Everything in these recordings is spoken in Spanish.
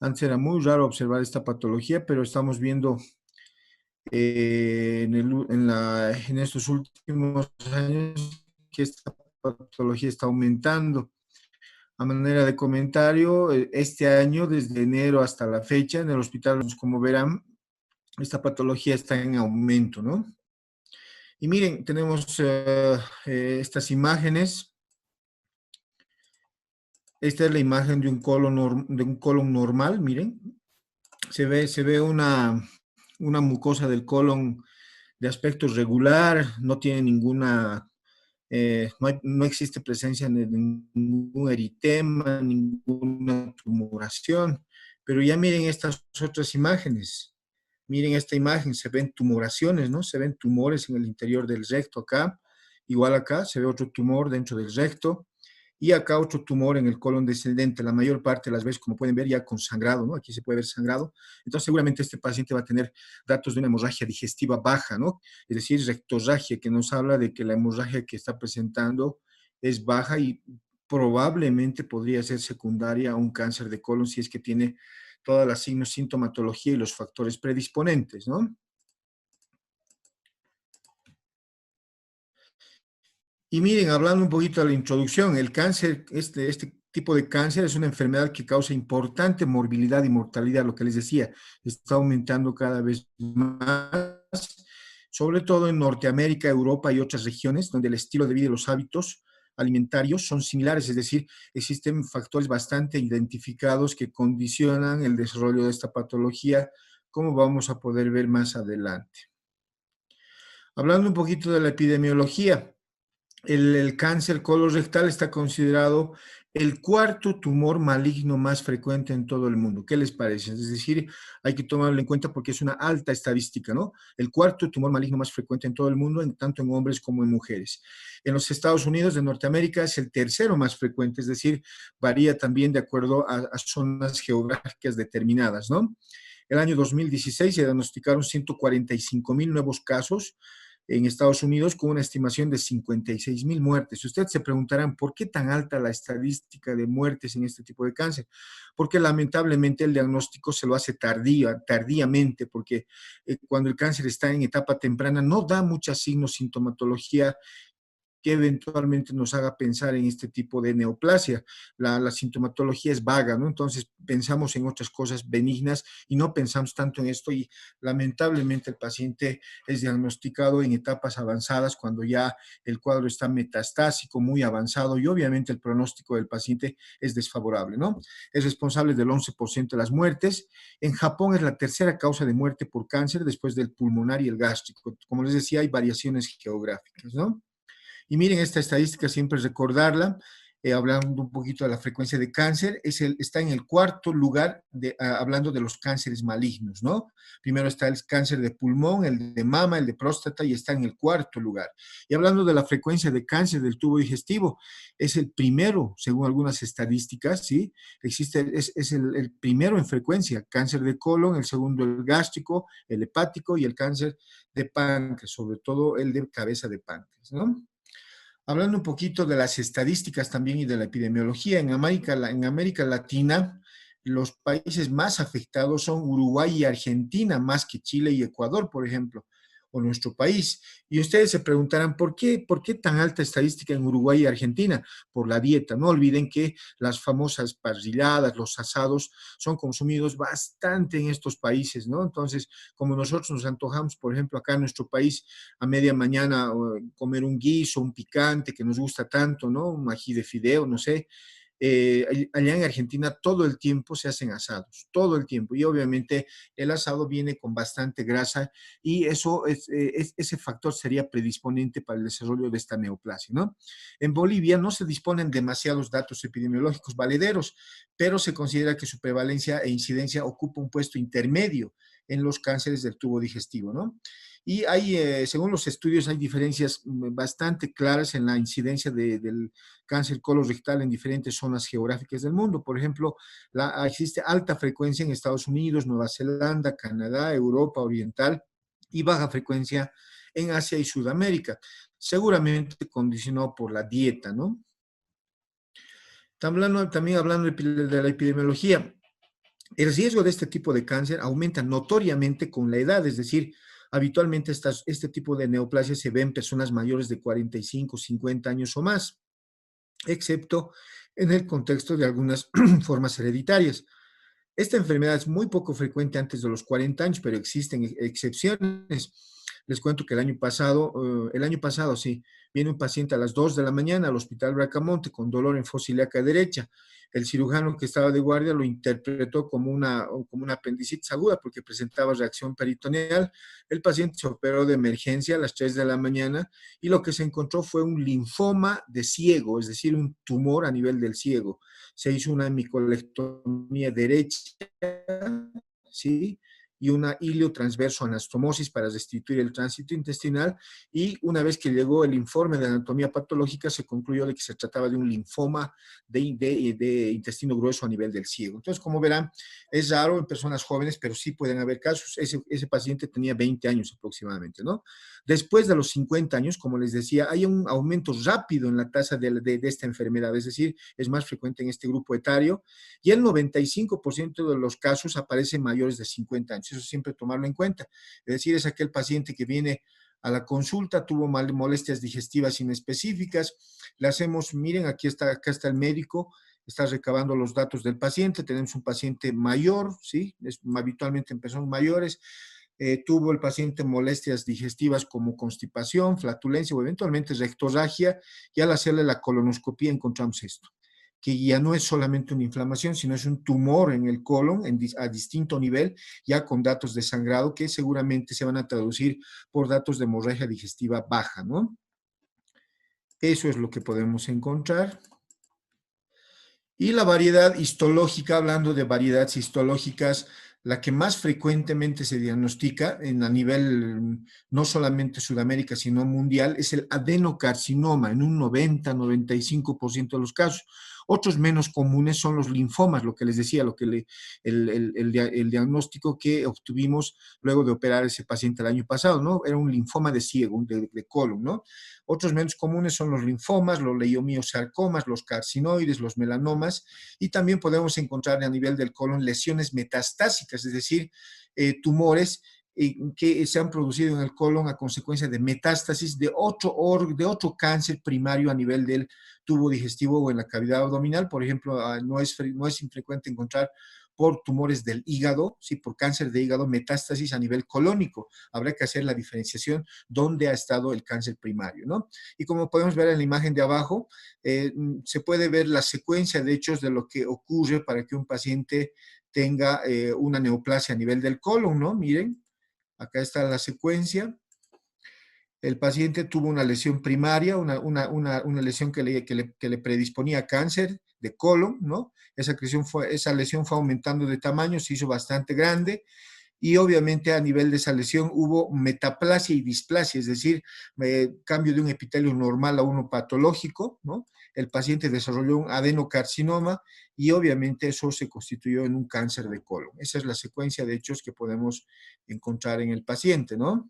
Antes era muy raro observar esta patología, pero estamos viendo en estos últimos años que esta patología está aumentando. A manera de comentario, este año, desde enero hasta la fecha, en el hospital, como verán, esta patología está en aumento, ¿no? Y miren, tenemos estas imágenes. Esta es la imagen de un colon normal, miren. Se ve una mucosa del colon de aspecto regular, no tiene ninguna, no existe presencia de ningún eritema, ninguna tumoración. Pero ya miren estas otras imágenes. Miren esta imagen, se ven tumoraciones, ¿no? Se ven tumores en el interior del recto acá. Igual acá se ve otro tumor dentro del recto. Y acá otro tumor en el colon descendente, la mayor parte de las veces, como pueden ver, ya con sangrado, ¿no? Aquí se puede ver sangrado. Entonces, seguramente este paciente va a tener datos de una hemorragia digestiva baja, ¿no? Es decir, rectorragia, que nos habla de que la hemorragia que está presentando es baja y probablemente podría ser secundaria a un cáncer de colon si es que tiene toda la sintomatología y los factores predisponentes, ¿no? Y miren, hablando un poquito de la introducción, el cáncer, este tipo de cáncer es una enfermedad que causa importante morbilidad y mortalidad, lo que les decía, está aumentando cada vez más, sobre todo en Norteamérica, Europa y otras regiones, donde el estilo de vida y los hábitos alimentarios son similares, es decir, existen factores bastante identificados que condicionan el desarrollo de esta patología, como vamos a poder ver más adelante. Hablando un poquito de la epidemiología, el cáncer colorectal está considerado el cuarto tumor maligno más frecuente en todo el mundo. ¿Qué les parece? Es decir, hay que tomarlo en cuenta porque es una alta estadística, ¿no? El cuarto tumor maligno más frecuente en todo el mundo, tanto en hombres como en mujeres. En los Estados Unidos de Norteamérica es el tercero más frecuente, es decir, varía también de acuerdo a zonas geográficas determinadas, ¿no? El año 2016 se diagnosticaron 145,000 nuevos casos en Estados Unidos con una estimación de 56,000 muertes. Ustedes se preguntarán, ¿por qué tan alta la estadística de muertes en este tipo de cáncer? Porque lamentablemente el diagnóstico se lo hace tardíamente, porque cuando el cáncer está en etapa temprana no da mucha signos, sintomatología que eventualmente nos haga pensar en este tipo de neoplasia. La sintomatología es vaga, ¿no? Entonces pensamos en otras cosas benignas y no pensamos tanto en esto y lamentablemente el paciente es diagnosticado en etapas avanzadas cuando ya el cuadro está metastásico, muy avanzado y obviamente el pronóstico del paciente es desfavorable, ¿no? Es responsable del 11% de las muertes. En Japón es la tercera causa de muerte por cáncer después del pulmonar y el gástrico. Como les decía, hay variaciones geográficas, ¿no? Y miren esta estadística, siempre recordarla, hablando un poquito de la frecuencia de cáncer, está en el cuarto lugar hablando de los cánceres malignos, ¿no? Primero está el cáncer de pulmón, el de mama, el de próstata y está en el cuarto lugar. Y hablando de la frecuencia de cáncer del tubo digestivo, es el primero, según algunas estadísticas, ¿sí? Es el primero en frecuencia, cáncer de colon, el segundo el gástrico, el hepático y el cáncer de páncreas, sobre todo el de cabeza de páncreas, ¿no? Hablando un poquito de las estadísticas también y de la epidemiología, en América Latina, los países más afectados son Uruguay y Argentina, más que Chile y Ecuador, por ejemplo, o nuestro país. Y ustedes se preguntarán, por qué tan alta estadística en Uruguay y Argentina? Por la dieta. No olviden que las famosas parrilladas, los asados, son consumidos bastante en estos países, ¿no? Entonces, como nosotros nos antojamos, por ejemplo, acá en nuestro país, a media mañana comer un guiso, un picante que nos gusta tanto, ¿no? Un ají de fideo, no sé. Allá en Argentina todo el tiempo se hacen asados, todo el tiempo. Y obviamente el asado viene con bastante grasa y ese factor sería predisponente para el desarrollo de esta neoplasia, ¿no? En Bolivia no se disponen demasiados datos epidemiológicos valederos, pero se considera que su prevalencia e incidencia ocupa un puesto intermedio en los cánceres del tubo digestivo, ¿no? Y según los estudios, hay diferencias bastante claras en la incidencia del cáncer colorectal en diferentes zonas geográficas del mundo. Por ejemplo, existe alta frecuencia en Estados Unidos, Nueva Zelanda, Canadá, Europa Oriental y baja frecuencia en Asia y Sudamérica, seguramente condicionado por la dieta, ¿no? También hablando de la epidemiología, El riesgo de este tipo de cáncer aumenta notoriamente con la edad, es decir, habitualmente este tipo de neoplasia se ve en personas mayores de 45, 50 años o más, excepto en el contexto de algunas formas hereditarias. Esta enfermedad es muy poco frecuente antes de los 40 años, pero existen excepciones. Les cuento que el año pasado, sí, viene un paciente a las 2 de la mañana al Hospital Bracamonte con dolor en fosa ilíaca derecha. El cirujano que estaba de guardia lo interpretó como una apendicitis aguda porque presentaba reacción peritoneal. El paciente se operó de emergencia a las 3 de la mañana y lo que se encontró fue un linfoma de ciego, es decir, un tumor a nivel del ciego. Se hizo una hemicolectomía derecha, ¿sí? Y una iliotransverso anastomosis para restituir el tránsito intestinal, y una vez que llegó el informe de anatomía patológica se concluyó de que se trataba de un linfoma de intestino grueso a nivel del ciego. Entonces, como verán, es raro en personas jóvenes, pero sí pueden haber casos. Ese paciente tenía 20 años aproximadamente, ¿no? Después de los 50 años, como les decía, hay un aumento rápido en la tasa de esta enfermedad, es decir, es más frecuente en este grupo etario, y el 95% de los casos aparecen mayores de 50 años. Eso siempre tomarlo en cuenta. Es decir, es aquel paciente que viene a la consulta, tuvo molestias digestivas inespecíficas, le hacemos, miren, acá está el médico, está recabando los datos del paciente, tenemos un paciente mayor, ¿sí? Es habitualmente en personas mayores, tuvo el paciente molestias digestivas como constipación, flatulencia o eventualmente rectorragia, y al hacerle la colonoscopía encontramos esto, que ya no es solamente una inflamación, sino es un tumor en el colon a distinto nivel, ya con datos de sangrado que seguramente se van a traducir por datos de hemorragia digestiva baja, ¿no? Eso es lo que podemos encontrar. Y la variedad histológica, hablando de variedades histológicas, la que más frecuentemente se diagnostica a nivel no solamente Sudamérica, sino mundial, es el adenocarcinoma en un 90-95% de los casos. Otros menos comunes son los linfomas, lo que les decía, el diagnóstico que obtuvimos luego de operar a ese paciente el año pasado, ¿no? Era un linfoma de ciego, de colon, ¿no? Otros menos comunes son los linfomas, los leiomiosarcomas, los carcinoides, los melanomas, y también podemos encontrar a nivel del colon lesiones metastásicas, es decir, tumores que se han producido en el colon a consecuencia de metástasis de otro cáncer primario a nivel del tubo digestivo o en la cavidad abdominal. Por ejemplo, no es infrecuente encontrar por tumores del hígado, sí, por cáncer de hígado, metástasis a nivel colónico. Habrá que hacer la diferenciación dónde ha estado el cáncer primario, ¿no? Y como podemos ver en la imagen de abajo, se puede ver la secuencia de hechos de lo que ocurre para que un paciente tenga una neoplasia a nivel del colon, ¿no? Miren, acá está la secuencia. El paciente tuvo una lesión primaria, una lesión que le predisponía a cáncer de colon, ¿no? Esa lesión fue aumentando de tamaño, se hizo bastante grande, y obviamente a nivel de esa lesión hubo metaplasia y displasia, es decir, cambio de un epitelio normal a uno patológico, ¿no? El paciente desarrolló un adenocarcinoma y obviamente eso se constituyó en un cáncer de colon. Esa es la secuencia de hechos que podemos encontrar en el paciente, ¿no?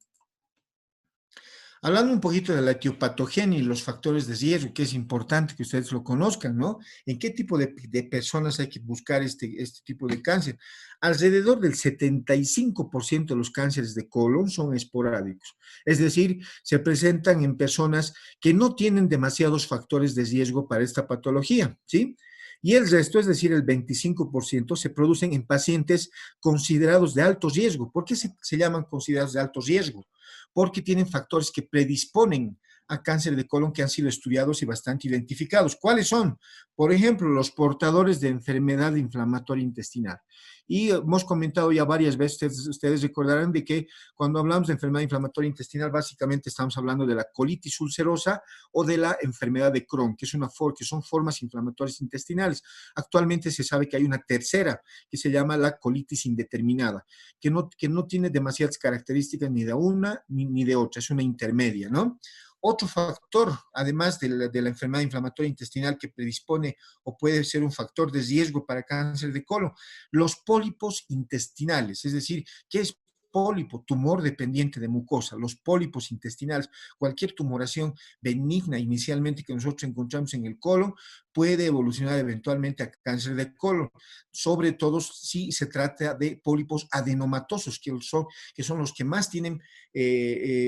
Hablando un poquito de la etiopatogenia y los factores de riesgo, que es importante que ustedes lo conozcan, ¿no? ¿En qué tipo de personas hay que buscar este tipo de cáncer? Alrededor del 75% de los cánceres de colon son esporádicos, es decir, se presentan en personas que no tienen demasiados factores de riesgo para esta patología, ¿sí? Y el resto, es decir, el 25%, se producen en pacientes considerados de alto riesgo. ¿Por qué se llaman considerados de alto riesgo? Porque tienen factores que predisponen a cáncer de colon que han sido estudiados y bastante identificados. ¿Cuáles son? Por ejemplo, los portadores de enfermedad inflamatoria intestinal. Y hemos comentado ya varias veces, ustedes recordarán de que cuando hablamos de enfermedad inflamatoria intestinal, básicamente estamos hablando de la colitis ulcerosa o de la enfermedad de Crohn, que son formas inflamatorias intestinales. Actualmente se sabe que hay una tercera, que se llama la colitis indeterminada, que no tiene demasiadas características ni de una ni de otra, es una intermedia, ¿no? Otro factor, además de la enfermedad inflamatoria intestinal que predispone o puede ser un factor de riesgo para cáncer de colon, los pólipos intestinales, es decir, ¿qué es pólipo, tumor dependiente de mucosa, los pólipos intestinales, cualquier tumoración benigna inicialmente que nosotros encontramos en el colon, puede evolucionar eventualmente a cáncer de colon, sobre todo si se trata de pólipos adenomatosos, que son los que más tienen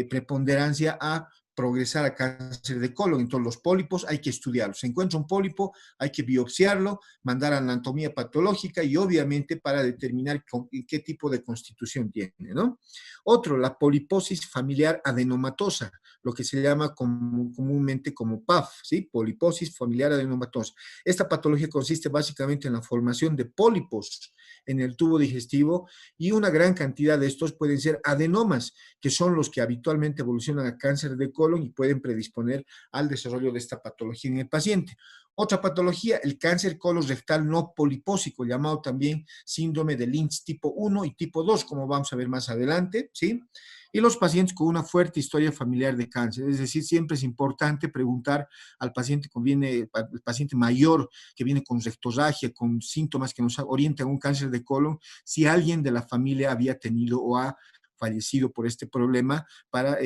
preponderancia a progresar a cáncer de colon. Entonces, los pólipos hay que estudiarlos. Se encuentra un pólipo, hay que biopsiarlo, mandar a anatomía patológica y obviamente para determinar qué tipo de constitución tiene, ¿no? Otro, la poliposis familiar adenomatosa, lo que se llama comúnmente como PAF, ¿sí? Poliposis familiar adenomatosa. Esta patología consiste básicamente en la formación de pólipos en el tubo digestivo y una gran cantidad de estos pueden ser adenomas, que son los que habitualmente evolucionan a cáncer de colon y pueden predisponer al desarrollo de esta patología en el paciente. Otra patología, el cáncer colorectal no polipósico, llamado también síndrome de Lynch tipo 1 y tipo 2, como vamos a ver más adelante, ¿sí? Y los pacientes con una fuerte historia familiar de cáncer, es decir, siempre es importante preguntar al paciente al paciente mayor que viene con rectorragia, con síntomas que nos orientan a un cáncer de colon, si alguien de la familia había tenido o ha fallecido por este problema para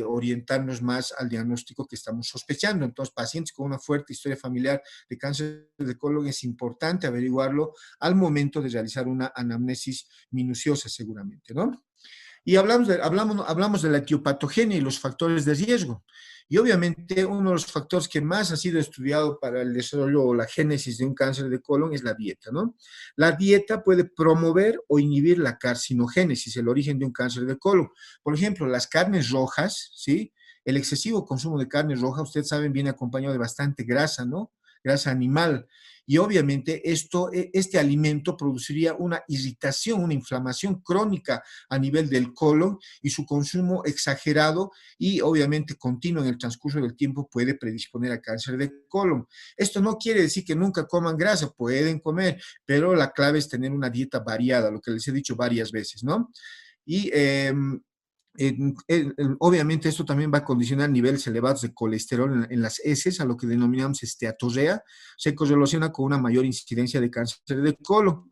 orientarnos más al diagnóstico que estamos sospechando. Entonces, pacientes con una fuerte historia familiar de cáncer de colon es importante averiguarlo al momento de realizar una anamnesis minuciosa seguramente, ¿no? Y hablamos de la etiopatogenia y los factores de riesgo. Y obviamente uno de los factores que más ha sido estudiado para el desarrollo o la génesis de un cáncer de colon es la dieta, ¿no? La dieta puede promover o inhibir la carcinogénesis, el origen de un cáncer de colon. Por ejemplo, las carnes rojas, ¿sí? El excesivo consumo de carne roja, ustedes saben, viene acompañado de bastante grasa, ¿no? Grasa animal. Y obviamente este alimento produciría una irritación, una inflamación crónica a nivel del colon y su consumo exagerado y obviamente continuo en el transcurso del tiempo puede predisponer a cáncer de colon. Esto no quiere decir que nunca coman grasa, pueden comer, pero la clave es tener una dieta variada, lo que les he dicho varias veces, ¿no? Y obviamente esto también va a condicionar niveles elevados de colesterol en las heces, a lo que denominamos esteatorrea, se correlaciona con una mayor incidencia de cáncer de colon.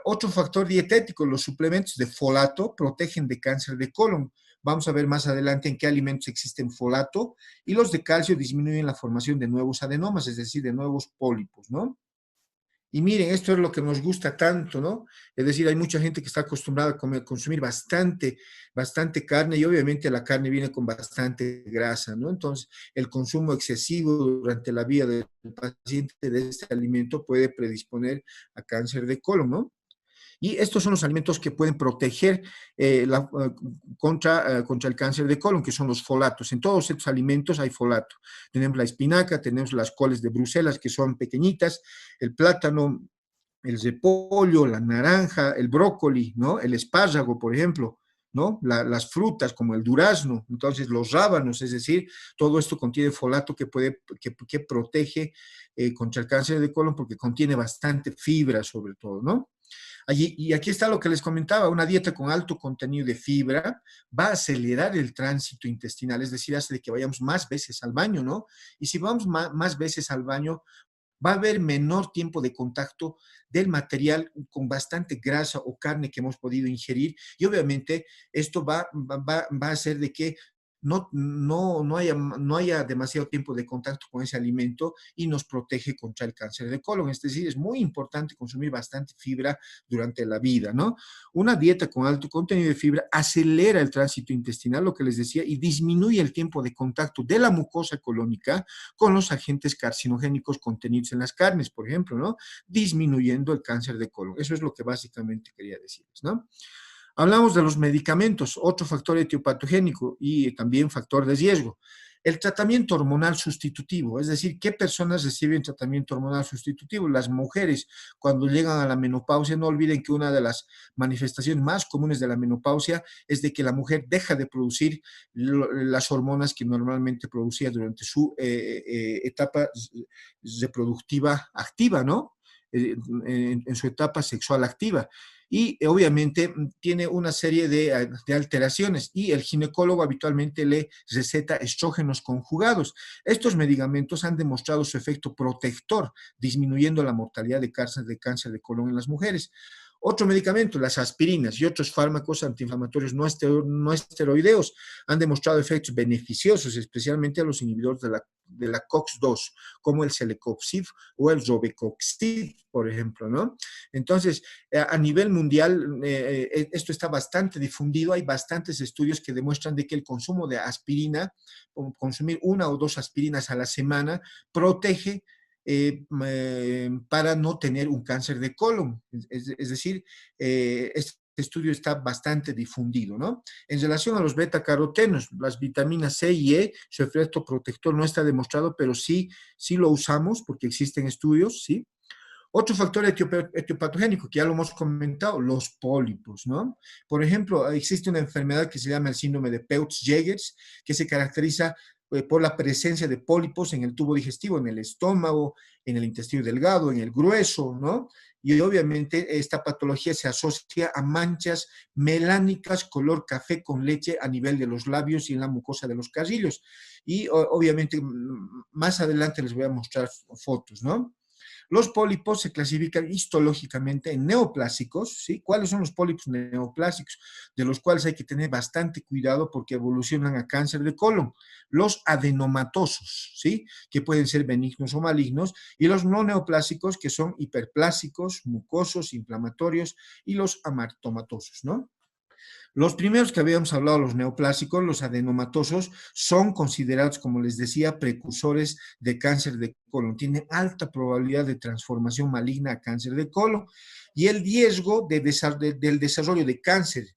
Otro factor dietético, los suplementos de folato protegen de cáncer de colon. Vamos a ver más adelante en qué alimentos existen folato y los de calcio disminuyen la formación de nuevos adenomas, es decir, de nuevos pólipos, ¿no? Y miren, esto es lo que nos gusta tanto, ¿no? Es decir, hay mucha gente que está acostumbrada a consumir bastante carne y obviamente la carne viene con bastante grasa, ¿no? Entonces, el consumo excesivo durante la vida del paciente de este alimento puede predisponer a cáncer de colon, ¿no? Y estos son los alimentos que pueden proteger contra el cáncer de colon, que son los folatos. En todos estos alimentos hay folato. Tenemos la espinaca, tenemos las coles de Bruselas, que son pequeñitas, el plátano, el repollo, la naranja, el brócoli, ¿no? El espárrago, por ejemplo, ¿no? Las frutas como el durazno, entonces los rábanos, es decir, todo esto contiene folato que protege contra el cáncer de colon porque contiene bastante fibra sobre todo, ¿no? Y aquí está lo que les comentaba, una dieta con alto contenido de fibra va a acelerar el tránsito intestinal, es decir, hace de que vayamos más veces al baño, ¿no? Y si vamos más veces al baño, va a haber menor tiempo de contacto del material con bastante grasa o carne que hemos podido ingerir y obviamente esto va a hacer de que no haya demasiado tiempo de contacto con ese alimento y nos protege contra el cáncer de colon. Es decir, es muy importante consumir bastante fibra durante la vida, ¿no? Una dieta con alto contenido de fibra acelera el tránsito intestinal, lo que les decía, y disminuye el tiempo de contacto de la mucosa colónica con los agentes carcinogénicos contenidos en las carnes, por ejemplo, ¿no? Disminuyendo el cáncer de colon. Eso es lo que básicamente quería decirles, ¿no? Hablamos de los medicamentos, otro factor etiopatogénico y también factor de riesgo. El tratamiento hormonal sustitutivo, es decir, ¿qué personas reciben tratamiento hormonal sustitutivo? Las mujeres, cuando llegan a la menopausia, no olviden que una de las manifestaciones más comunes de la menopausia es de que la mujer deja de producir las hormonas que normalmente producía durante su etapa reproductiva activa, ¿no? En su etapa sexual activa y obviamente tiene una serie de alteraciones y el ginecólogo habitualmente le receta estrógenos conjugados. Estos medicamentos han demostrado su efecto protector, disminuyendo la mortalidad de cáncer de colon en las mujeres. Otro medicamento, las aspirinas y otros fármacos antiinflamatorios no esteroideos han demostrado efectos beneficiosos, especialmente a los inhibidores de la COX-2, como el Celecoxib o el Robecoxib, por ejemplo, ¿no? Entonces, a nivel mundial, esto está bastante difundido, hay bastantes estudios que demuestran de que el consumo de aspirina, consumir 1 o 2 aspirinas a la semana, protege para no tener un cáncer de colon. Es decir, este estudio está bastante difundido, ¿no? En relación a los beta-carotenos, las vitaminas C y E, su efecto protector no está demostrado, pero sí lo usamos porque existen estudios, ¿sí? Otro factor etiopatogénico que ya lo hemos comentado, los pólipos, ¿no? Por ejemplo, existe una enfermedad que se llama el síndrome de Peutz-Jeghers, que se caracteriza por la presencia de pólipos en el tubo digestivo, en el estómago, en el intestino delgado, en el grueso, ¿no? Y obviamente esta patología se asocia a manchas melánicas color café con leche a nivel de los labios y en la mucosa de los carrillos. Y obviamente más adelante les voy a mostrar fotos, ¿no? Los pólipos se clasifican histológicamente en neoplásicos, ¿sí? ¿Cuáles son los pólipos neoplásicos? De los cuales hay que tener bastante cuidado porque evolucionan a cáncer de colon. Los adenomatosos, ¿sí? Que pueden ser benignos o malignos, y los no neoplásicos, que son hiperplásicos, mucosos, inflamatorios, y los amartomatosos, ¿no? Los primeros que habíamos hablado, los neoplásicos, los adenomatosos, son considerados, como les decía, precursores de cáncer de colon. Tienen alta probabilidad de transformación maligna a cáncer de colon. Y el riesgo del desarrollo de cáncer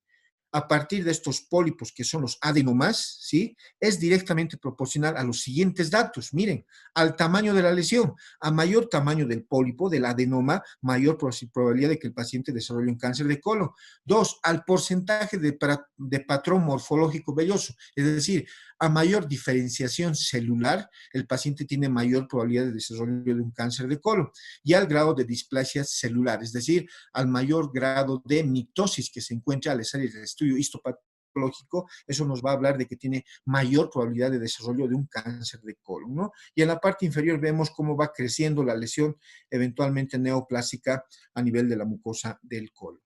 a partir de estos pólipos, que son los adenomas, ¿sí? Es directamente proporcional a los siguientes datos. Miren, al tamaño de la lesión. A mayor tamaño del pólipo, del adenoma, mayor probabilidad de que el paciente desarrolle un cáncer de colon. 2, al porcentaje de patrón morfológico velloso. Es decir, a mayor diferenciación celular, el paciente tiene mayor probabilidad de desarrollo de un cáncer de colon. Y al grado de displasia celular, es decir, al mayor grado de mitosis que se encuentra al hacer el estudio histopatológico, eso nos va a hablar de que tiene mayor probabilidad de desarrollo de un cáncer de colon, ¿no? Y en la parte inferior vemos cómo va creciendo la lesión eventualmente neoplásica a nivel de la mucosa del colon.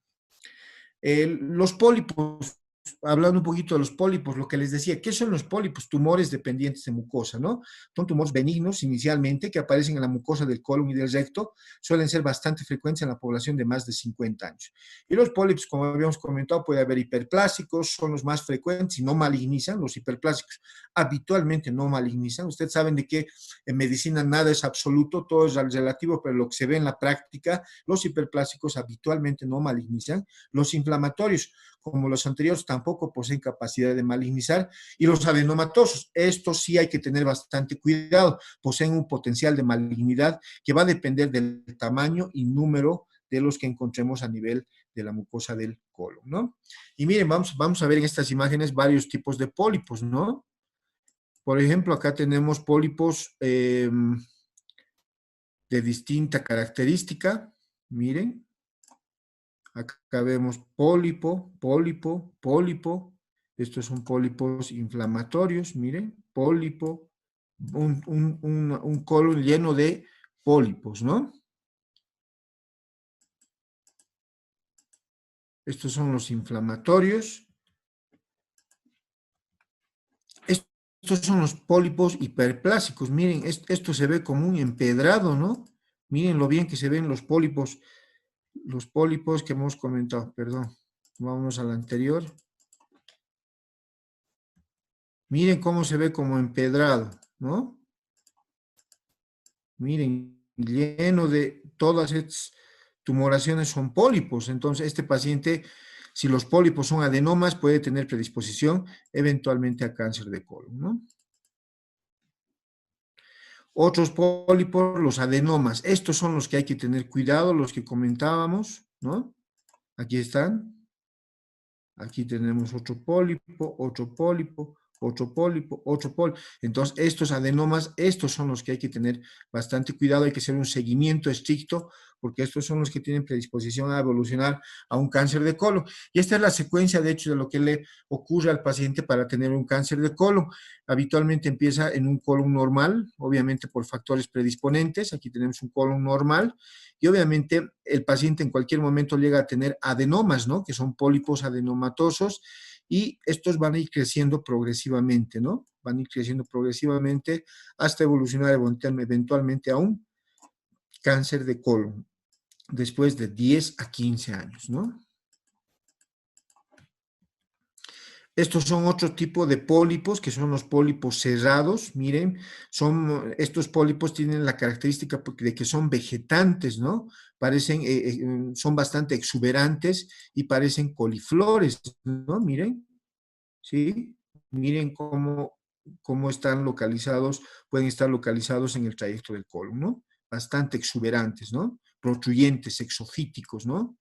Los pólipos, hablando un poquito de los pólipos, lo que les decía, ¿qué son los pólipos? Tumores dependientes de mucosa, ¿no? Son tumores benignos inicialmente que aparecen en la mucosa del colon y del recto, suelen ser bastante frecuentes en la población de más de 50 años. Y los pólipos, como habíamos comentado, puede haber hiperplásicos, son los más frecuentes y no malignizan. Los hiperplásicos habitualmente no malignizan. Ustedes saben de que en medicina nada es absoluto, todo es relativo, pero lo que se ve en la práctica, los hiperplásicos habitualmente no malignizan. Los inflamatorios, como los anteriores, tampoco poseen capacidad de malignizar. Y los adenomatosos, estos sí hay que tener bastante cuidado, poseen un potencial de malignidad que va a depender del tamaño y número de los que encontremos a nivel de la mucosa del colon, ¿no? Y miren, vamos a ver en estas imágenes varios tipos de pólipos, ¿no? Por ejemplo, acá tenemos pólipos de distinta característica, miren. Acá vemos pólipo, pólipo, pólipo. Estos son pólipos inflamatorios, miren, pólipo, un colon lleno de pólipos, ¿no? Estos son los inflamatorios. Estos son los pólipos hiperplásicos. Miren, esto se ve como un empedrado, ¿no? Miren lo bien que se ven los pólipos que hemos comentado, perdón. Vamos al anterior. Miren cómo se ve como empedrado, ¿no? Miren, lleno de todas estas tumoraciones son pólipos. Entonces, este paciente, si los pólipos son adenomas, puede tener predisposición eventualmente a cáncer de colon, ¿no? Otros pólipos, los adenomas. Estos son los que hay que tener cuidado, los que comentábamos, ¿no? Aquí están. Aquí tenemos otro pólipo, otro pólipo, otro pólipo, otro pólipo. Entonces, estos adenomas, estos son los que hay que tener bastante cuidado, hay que hacer un seguimiento estricto porque estos son los que tienen predisposición a evolucionar a un cáncer de colon. Y esta es la secuencia, de hecho, de lo que le ocurre al paciente para tener un cáncer de colon. Habitualmente empieza en un colon normal, obviamente por factores predisponentes. Aquí tenemos un colon normal y obviamente el paciente en cualquier momento llega a tener adenomas, ¿no? Que son pólipos adenomatosos y estos van a ir creciendo progresivamente, ¿no? Van a ir creciendo progresivamente hasta evolucionar eventualmente a un cáncer de colon después de 10 a 15 años, ¿no? Estos son otro tipo de pólipos, que son los pólipos cerrados. Miren, estos pólipos tienen la característica de que son vegetantes, ¿no? Parecen, son bastante exuberantes y parecen coliflores, ¿no? Miren, ¿sí? Miren cómo están localizados, pueden estar localizados en el trayecto del colon, ¿no? Bastante exuberantes, ¿no? Protruyentes, exofíticos, ¿no?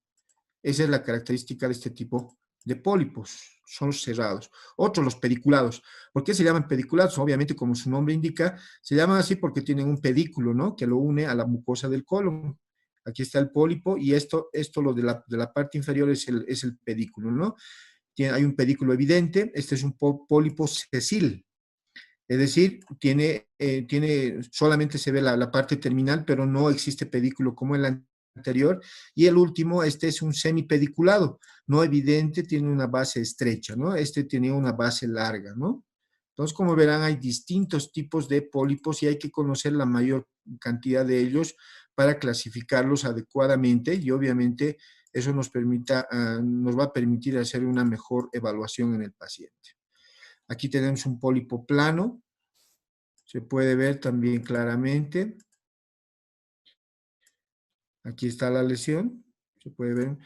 Esa es la característica de este tipo de pólipos, son los cerrados. Otros, los pediculados. ¿Por qué se llaman pediculados? Obviamente, como su nombre indica, se llaman así porque tienen un pedículo, ¿no? Que lo une a la mucosa del colon. Aquí está el pólipo y esto lo de la parte inferior es el pedículo, ¿no? Hay un pedículo evidente, este es un pólipo sesil, es decir, solamente se ve la parte terminal, pero no existe pedículo como el anterior. Y el último, este es un semipediculado, no evidente, tiene una base estrecha, ¿no? Este tiene una base larga, ¿no? Entonces, como verán, hay distintos tipos de pólipos y hay que conocer la mayor cantidad de ellos para clasificarlos adecuadamente y obviamente eso nos va a permitir hacer una mejor evaluación en el paciente. Aquí tenemos un pólipo plano, se puede ver también claramente. Aquí está la lesión, se puede ver.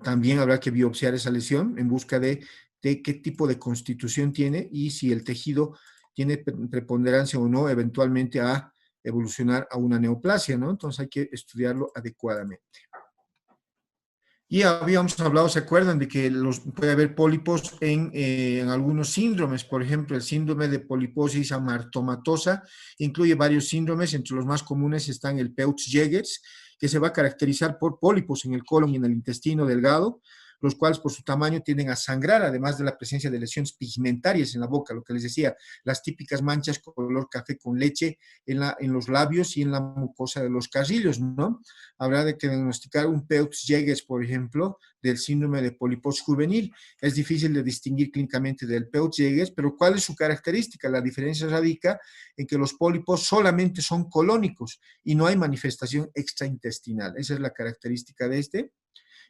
También habrá que biopsiar esa lesión en busca de qué tipo de constitución tiene y si el tejido tiene preponderancia o no, eventualmente a evolucionar a una neoplasia, ¿no? Entonces hay que estudiarlo adecuadamente. Y habíamos hablado, ¿se acuerdan? De que puede haber pólipos en algunos síndromes, por ejemplo, el síndrome de poliposis amartomatosa incluye varios síndromes, entre los más comunes están el Peutz-Jeghers, que se va a caracterizar por pólipos en el colon y en el intestino delgado, los cuales por su tamaño tienden a sangrar, además de la presencia de lesiones pigmentarias en la boca, lo que les decía, las típicas manchas color café con leche en los labios y en la mucosa de los carrillos, ¿no? Habrá de diagnosticar un Peutz-Jeghers, por ejemplo, del síndrome de poliposis juvenil. Es difícil de distinguir clínicamente del Peutz-Jeghers, pero ¿cuál es su característica? La diferencia radica en que los pólipos solamente son colónicos y no hay manifestación extraintestinal. Esa es la característica de este.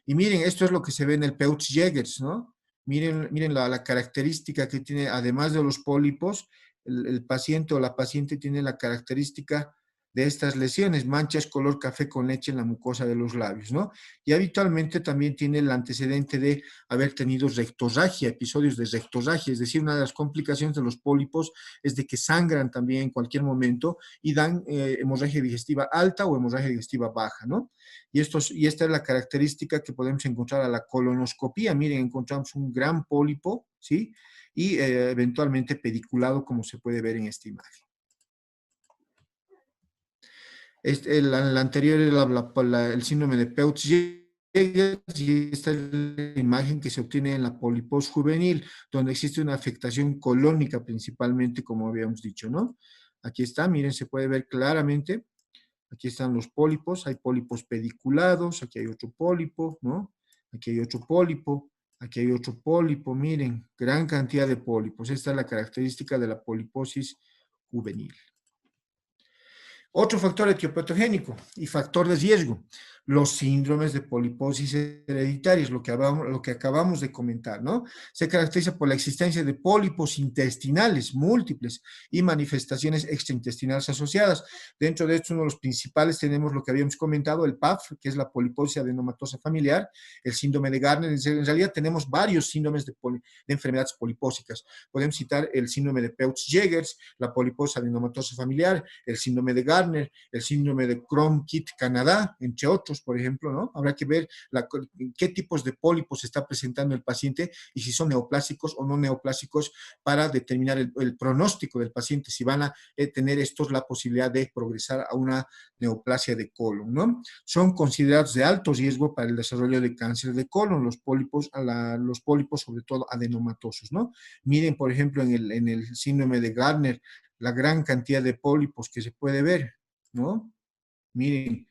Y miren, esto es lo que se ve en el Peutz-Jeghers, ¿no? Miren la característica que tiene, además de los pólipos, el paciente o la paciente tiene la característica de estas lesiones, manchas color café con leche en la mucosa de los labios, ¿no? Y habitualmente también tiene el antecedente de haber tenido rectorragia, episodios de rectorragia, es decir, una de las complicaciones de los pólipos es de que sangran también en cualquier momento y dan hemorragia digestiva alta o hemorragia digestiva baja, ¿no? Y esta es la característica que podemos encontrar a la colonoscopía. Miren, encontramos un gran pólipo, ¿sí? Y eventualmente pediculado, como se puede ver en esta imagen. El anterior era el síndrome de Peutz-Jeghers y esta es la imagen que se obtiene en la poliposis juvenil, donde existe una afectación colónica principalmente, como habíamos dicho, ¿no? Aquí está, miren, se puede ver claramente. Aquí están los pólipos, hay pólipos pediculados, aquí hay otro pólipo, ¿no? Aquí hay otro pólipo, aquí hay otro pólipo, miren, gran cantidad de pólipos. Esta es la característica de la poliposis juvenil. Otro factor etiopatogénico y factor de riesgo, los síndromes de poliposis hereditarias, lo que acabamos de comentar, ¿no? Se caracteriza por la existencia de pólipos intestinales múltiples y manifestaciones extraintestinales asociadas. Dentro de estos, uno de los principales tenemos lo que habíamos comentado, el PAF, que es la poliposis adenomatosa familiar, el síndrome de Gardner. En realidad tenemos varios síndromes de enfermedades polipósicas. Podemos citar el síndrome de Peutz-Jeghers, la poliposis adenomatosa familiar, el síndrome de Gardner, el síndrome de Crom-Kit Canadá, entre otros, adenomatosos, por ejemplo, ¿no? Habrá que ver qué tipos de pólipos está presentando el paciente y si son neoplásicos o no neoplásicos para determinar el pronóstico del paciente, si van a tener estos la posibilidad de progresar a una neoplasia de colon, ¿no? Son considerados de alto riesgo para el desarrollo de cáncer de colon, los pólipos sobre todo adenomatosos, ¿no? Miren, por ejemplo, en el síndrome de Gardner, la gran cantidad de pólipos que se puede ver, ¿no? Miren,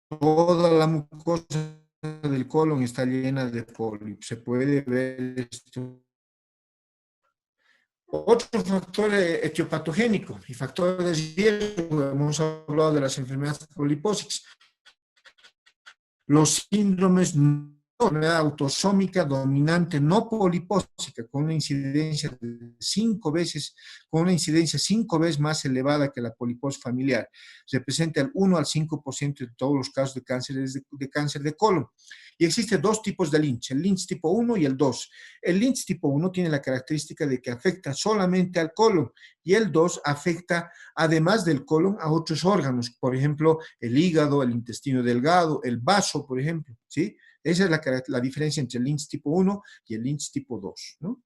toda la mucosa del colon está llena de pólipos. Se puede ver esto. Otro factor etiopatogénico y factor de riesgo, hemos hablado de las enfermedades polipósicas, los síndromes enfermedad autosómica dominante no polipósica con una incidencia de 5 veces, con una incidencia 5 veces más elevada que la poliposis familiar. Representa el 1 al 5% de todos los casos de cáncer de colon. Y existen dos tipos de Lynch, el Lynch tipo 1 y el 2. El Lynch tipo 1 tiene la característica de que afecta solamente al colon y el 2 afecta, además del colon, a otros órganos, por ejemplo, el hígado, el intestino delgado, el vaso, por ejemplo, ¿sí? Esa es la diferencia entre el Lynch tipo 1 y el Lynch tipo 2, ¿no?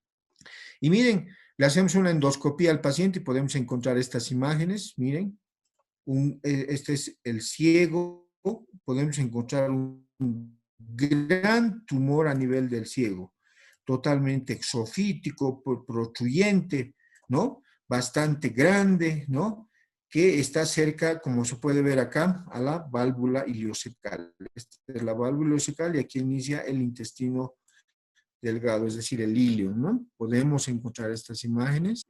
Y miren, le hacemos una endoscopía al paciente y podemos encontrar estas imágenes, miren, este es el ciego, podemos encontrar un gran tumor a nivel del ciego, totalmente exofítico, protruyente, ¿no? Bastante grande, ¿no? Que está cerca, como se puede ver acá, a la válvula ileocecal. Esta es la válvula ileocecal y aquí inicia el intestino delgado, es decir, el ilio, ¿no? Podemos encontrar estas imágenes.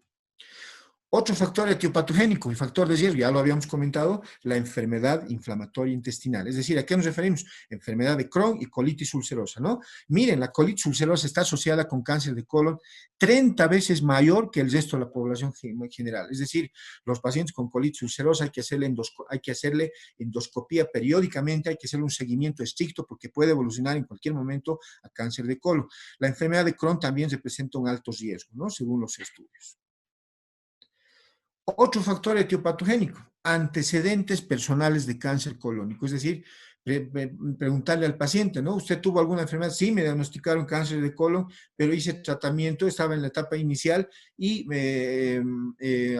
Otro factor etiopatogénico y factor de riesgo, ya lo habíamos comentado, la enfermedad inflamatoria intestinal. Es decir, ¿a qué nos referimos? Enfermedad de Crohn y colitis ulcerosa, ¿no? Miren, la colitis ulcerosa está asociada con cáncer de colon 30 veces mayor que el resto de la población general. Es decir, los pacientes con colitis ulcerosa hay que hacerle endoscopía periódicamente, hay que hacerle un seguimiento estricto porque puede evolucionar en cualquier momento a cáncer de colon. La enfermedad de Crohn también representa un alto riesgo, ¿no? Según los estudios. Otro factor etiopatogénico, antecedentes personales de cáncer colónico, es decir, preguntarle al paciente, ¿no? ¿Usted tuvo alguna enfermedad? Sí, me diagnosticaron cáncer de colon, pero hice tratamiento, estaba en la etapa inicial y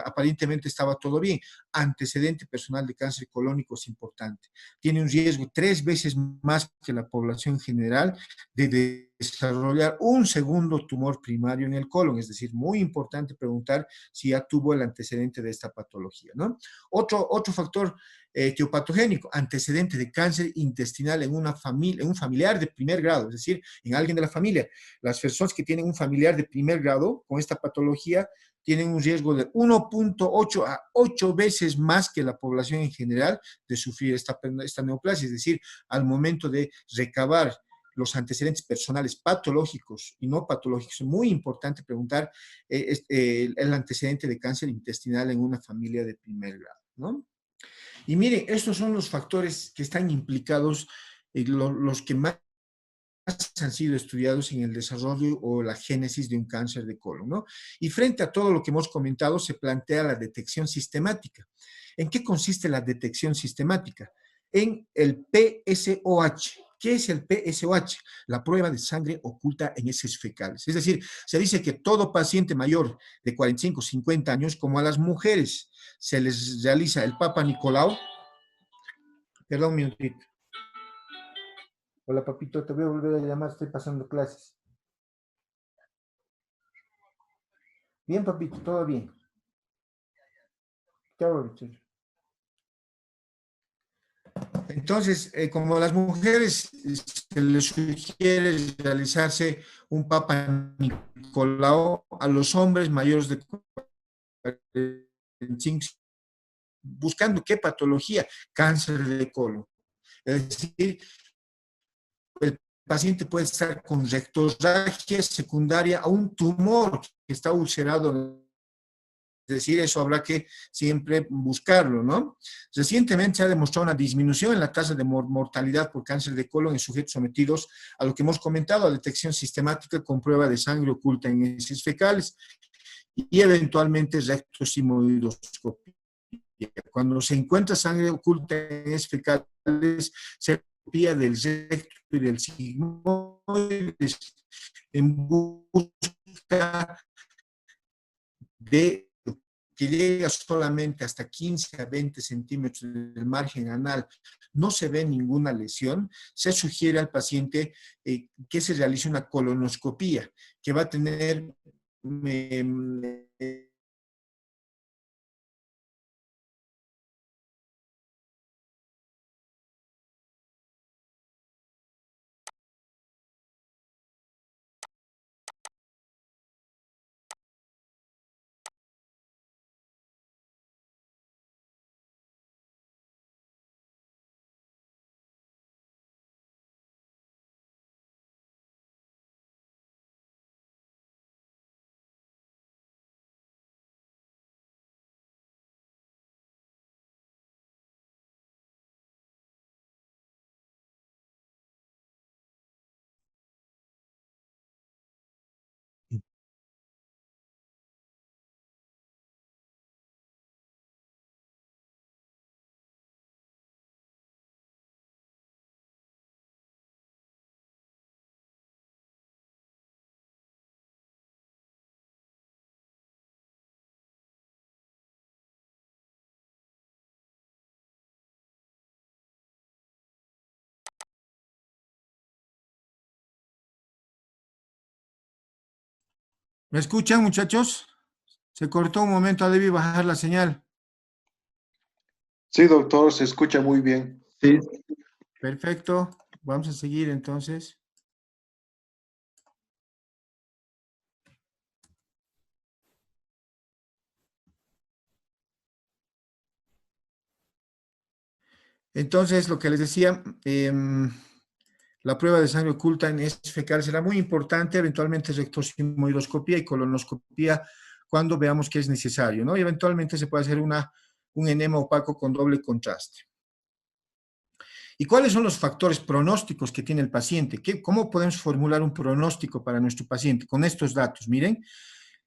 aparentemente estaba todo bien. Antecedente personal de cáncer colónico es importante. Tiene un riesgo 3 veces más que la población general de desarrollar un segundo tumor primario en el colon, es decir, muy importante preguntar si ya tuvo el antecedente de esta patología, ¿no? Otro factor etiopatogénico, antecedente de cáncer intestinal en una familia, en un familiar de primer grado, es decir, en alguien de la familia. Las personas que tienen un familiar de primer grado con esta patología tienen un riesgo de 1.8 a 8 veces más que la población en general de sufrir esta neoplasia, es decir, al momento de recabar los antecedentes personales patológicos y no patológicos. Es muy importante preguntar el antecedente de cáncer intestinal en una familia de primer grado, ¿no? Y miren, estos son los factores que están implicados, los que más han sido estudiados en el desarrollo o la génesis de un cáncer de colon, ¿no? Y frente a todo lo que hemos comentado, se plantea la detección sistemática. ¿En qué consiste la detección sistemática? En el PSOH. ¿Qué es el PSOH? La prueba de sangre oculta en heces fecales. Es decir, se dice que todo paciente mayor de 45, 50 años, como a las mujeres, se les realiza el Papa Nicolau. Perdón un minutito. Hola, papito, te voy a volver a llamar, estoy pasando clases. Bien, papito, todo bien. Chao, Richard. Entonces, como a las mujeres se les sugiere realizarse un Papa Nicolau, a los hombres mayores de 45, buscando qué patología, cáncer de colon. Es decir, el paciente puede estar con rectorragia secundaria a un tumor que está ulcerado. Es decir, eso habrá que siempre buscarlo, ¿no? Recientemente se ha demostrado una disminución en la tasa de mortalidad por cáncer de colon en sujetos sometidos a lo que hemos comentado, a detección sistemática con prueba de sangre oculta en heces fecales y eventualmente rectosigmoidoscopía. Cuando se encuentra sangre oculta en heces fecales, se copia del recto y del sigmoides en busca de que llega solamente hasta 15 a 20 centímetros del margen anal, no se ve ninguna lesión, se sugiere al paciente que se realice una colonoscopía, que va a tener ¿Me escuchan, muchachos? Se cortó un momento, debí bajar la señal. Sí, doctor, se escucha muy bien. Sí. Perfecto. Vamos a seguir entonces. Entonces, lo que les decía, la prueba de sangre oculta en heces fecales será muy importante, eventualmente rectosigmoidoscopía y colonoscopía cuando veamos que es necesario, ¿no? Y eventualmente se puede hacer un enema opaco con doble contraste. ¿Y cuáles son los factores pronósticos que tiene el paciente? ¿Cómo podemos formular un pronóstico para nuestro paciente? Con estos datos, miren,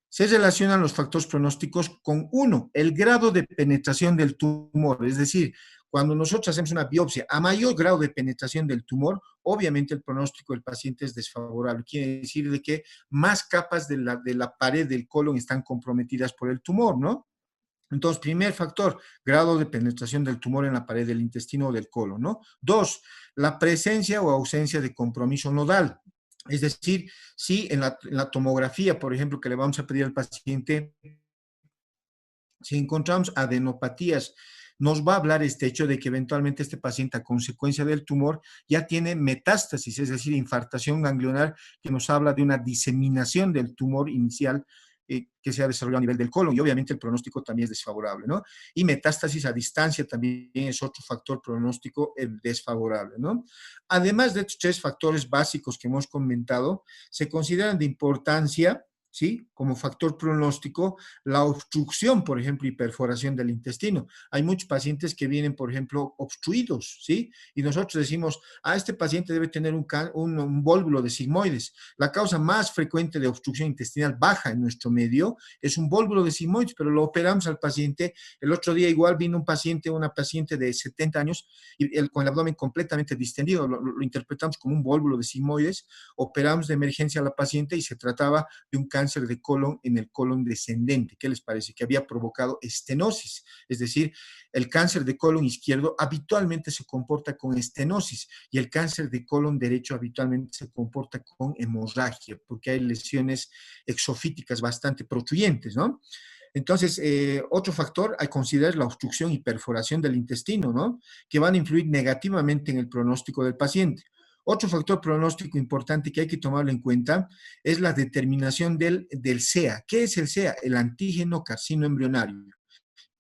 se relacionan los factores pronósticos con uno, el grado de penetración del tumor, es decir, cuando nosotros hacemos una biopsia a mayor grado de penetración del tumor, obviamente el pronóstico del paciente es desfavorable. Quiere decir de que más capas de la pared del colon están comprometidas por el tumor, ¿no? Entonces, primer factor, grado de penetración del tumor en la pared del intestino o del colon, ¿no? Dos, la presencia o ausencia de compromiso nodal. Es decir, si en la tomografía, por ejemplo, que le vamos a pedir al paciente, si encontramos adenopatías, nos va a hablar este hecho de que eventualmente este paciente a consecuencia del tumor ya tiene metástasis, es decir, infartación ganglionar, que nos habla de una diseminación del tumor inicial que se ha desarrollado a nivel del colon, y obviamente el pronóstico también es desfavorable, ¿no? Y metástasis a distancia también es otro factor pronóstico desfavorable, ¿no? Además de estos tres factores básicos que hemos comentado, se consideran de importancia, ¿sí? Como factor pronóstico, la obstrucción, por ejemplo, y perforación del intestino. Hay muchos pacientes que vienen, por ejemplo, obstruidos, ¿sí? Y nosotros decimos, este paciente debe tener un vólvulo de sigmoides. La causa más frecuente de obstrucción intestinal baja en nuestro medio es un vólvulo de sigmoides, pero lo operamos al paciente. El otro día igual vino una paciente de 70 años y con el abdomen completamente distendido, lo interpretamos como un vólvulo de sigmoides, operamos de emergencia a la paciente y se trataba de un cáncer de colon en el colon descendente. ¿Qué les parece? Que había provocado estenosis, es decir, el cáncer de colon izquierdo habitualmente se comporta con estenosis y el cáncer de colon derecho habitualmente se comporta con hemorragia, porque hay lesiones exofíticas bastante protruyentes, ¿no? Entonces, otro factor a considerar es la obstrucción y perforación del intestino, ¿no? Que van a influir negativamente en el pronóstico del paciente. Otro factor pronóstico importante que hay que tomarlo en cuenta es la determinación del CEA. ¿Qué es el CEA? El antígeno carcino embrionario.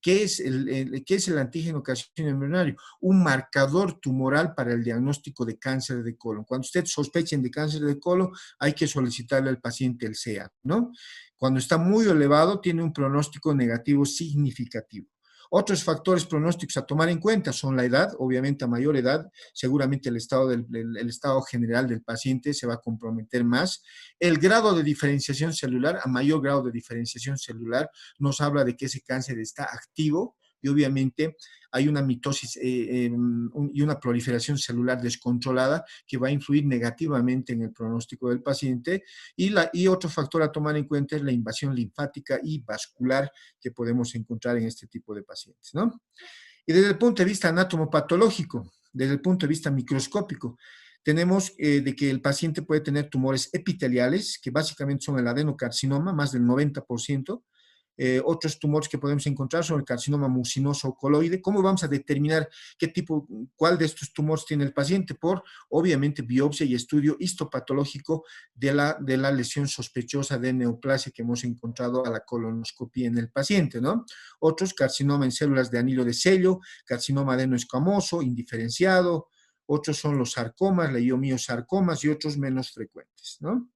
¿Qué es el antígeno carcino embrionario? Un marcador tumoral para el diagnóstico de cáncer de colon. Cuando usted sospechen de cáncer de colon, hay que solicitarle al paciente el CEA, ¿no? Cuando está muy elevado, tiene un pronóstico negativo significativo. Otros factores pronósticos a tomar en cuenta son la edad, obviamente a mayor edad, seguramente el estado general del paciente se va a comprometer más. El grado de diferenciación celular, a mayor grado de diferenciación celular, nos habla de que ese cáncer está activo y y obviamente hay una mitosis y una proliferación celular descontrolada que va a influir negativamente en el pronóstico del paciente. Y otro factor a tomar en cuenta es la invasión linfática y vascular que podemos encontrar en este tipo de pacientes, ¿no? Y desde el punto de vista anatomopatológico, desde el punto de vista microscópico, tenemos de que el paciente puede tener tumores epiteliales, que básicamente son el adenocarcinoma, más del 90%. Otros tumores que podemos encontrar son el carcinoma mucinoso o coloide. ¿Cómo vamos a determinar cuál de estos tumores tiene el paciente? Por, obviamente, biopsia y estudio histopatológico de la lesión sospechosa de neoplasia que hemos encontrado a la colonoscopia en el paciente, ¿no? Otros, carcinoma en células de anillo de sello, carcinoma adenoescamoso, indiferenciado. Otros son los sarcomas, leiomiosarcomas y otros menos frecuentes, ¿no?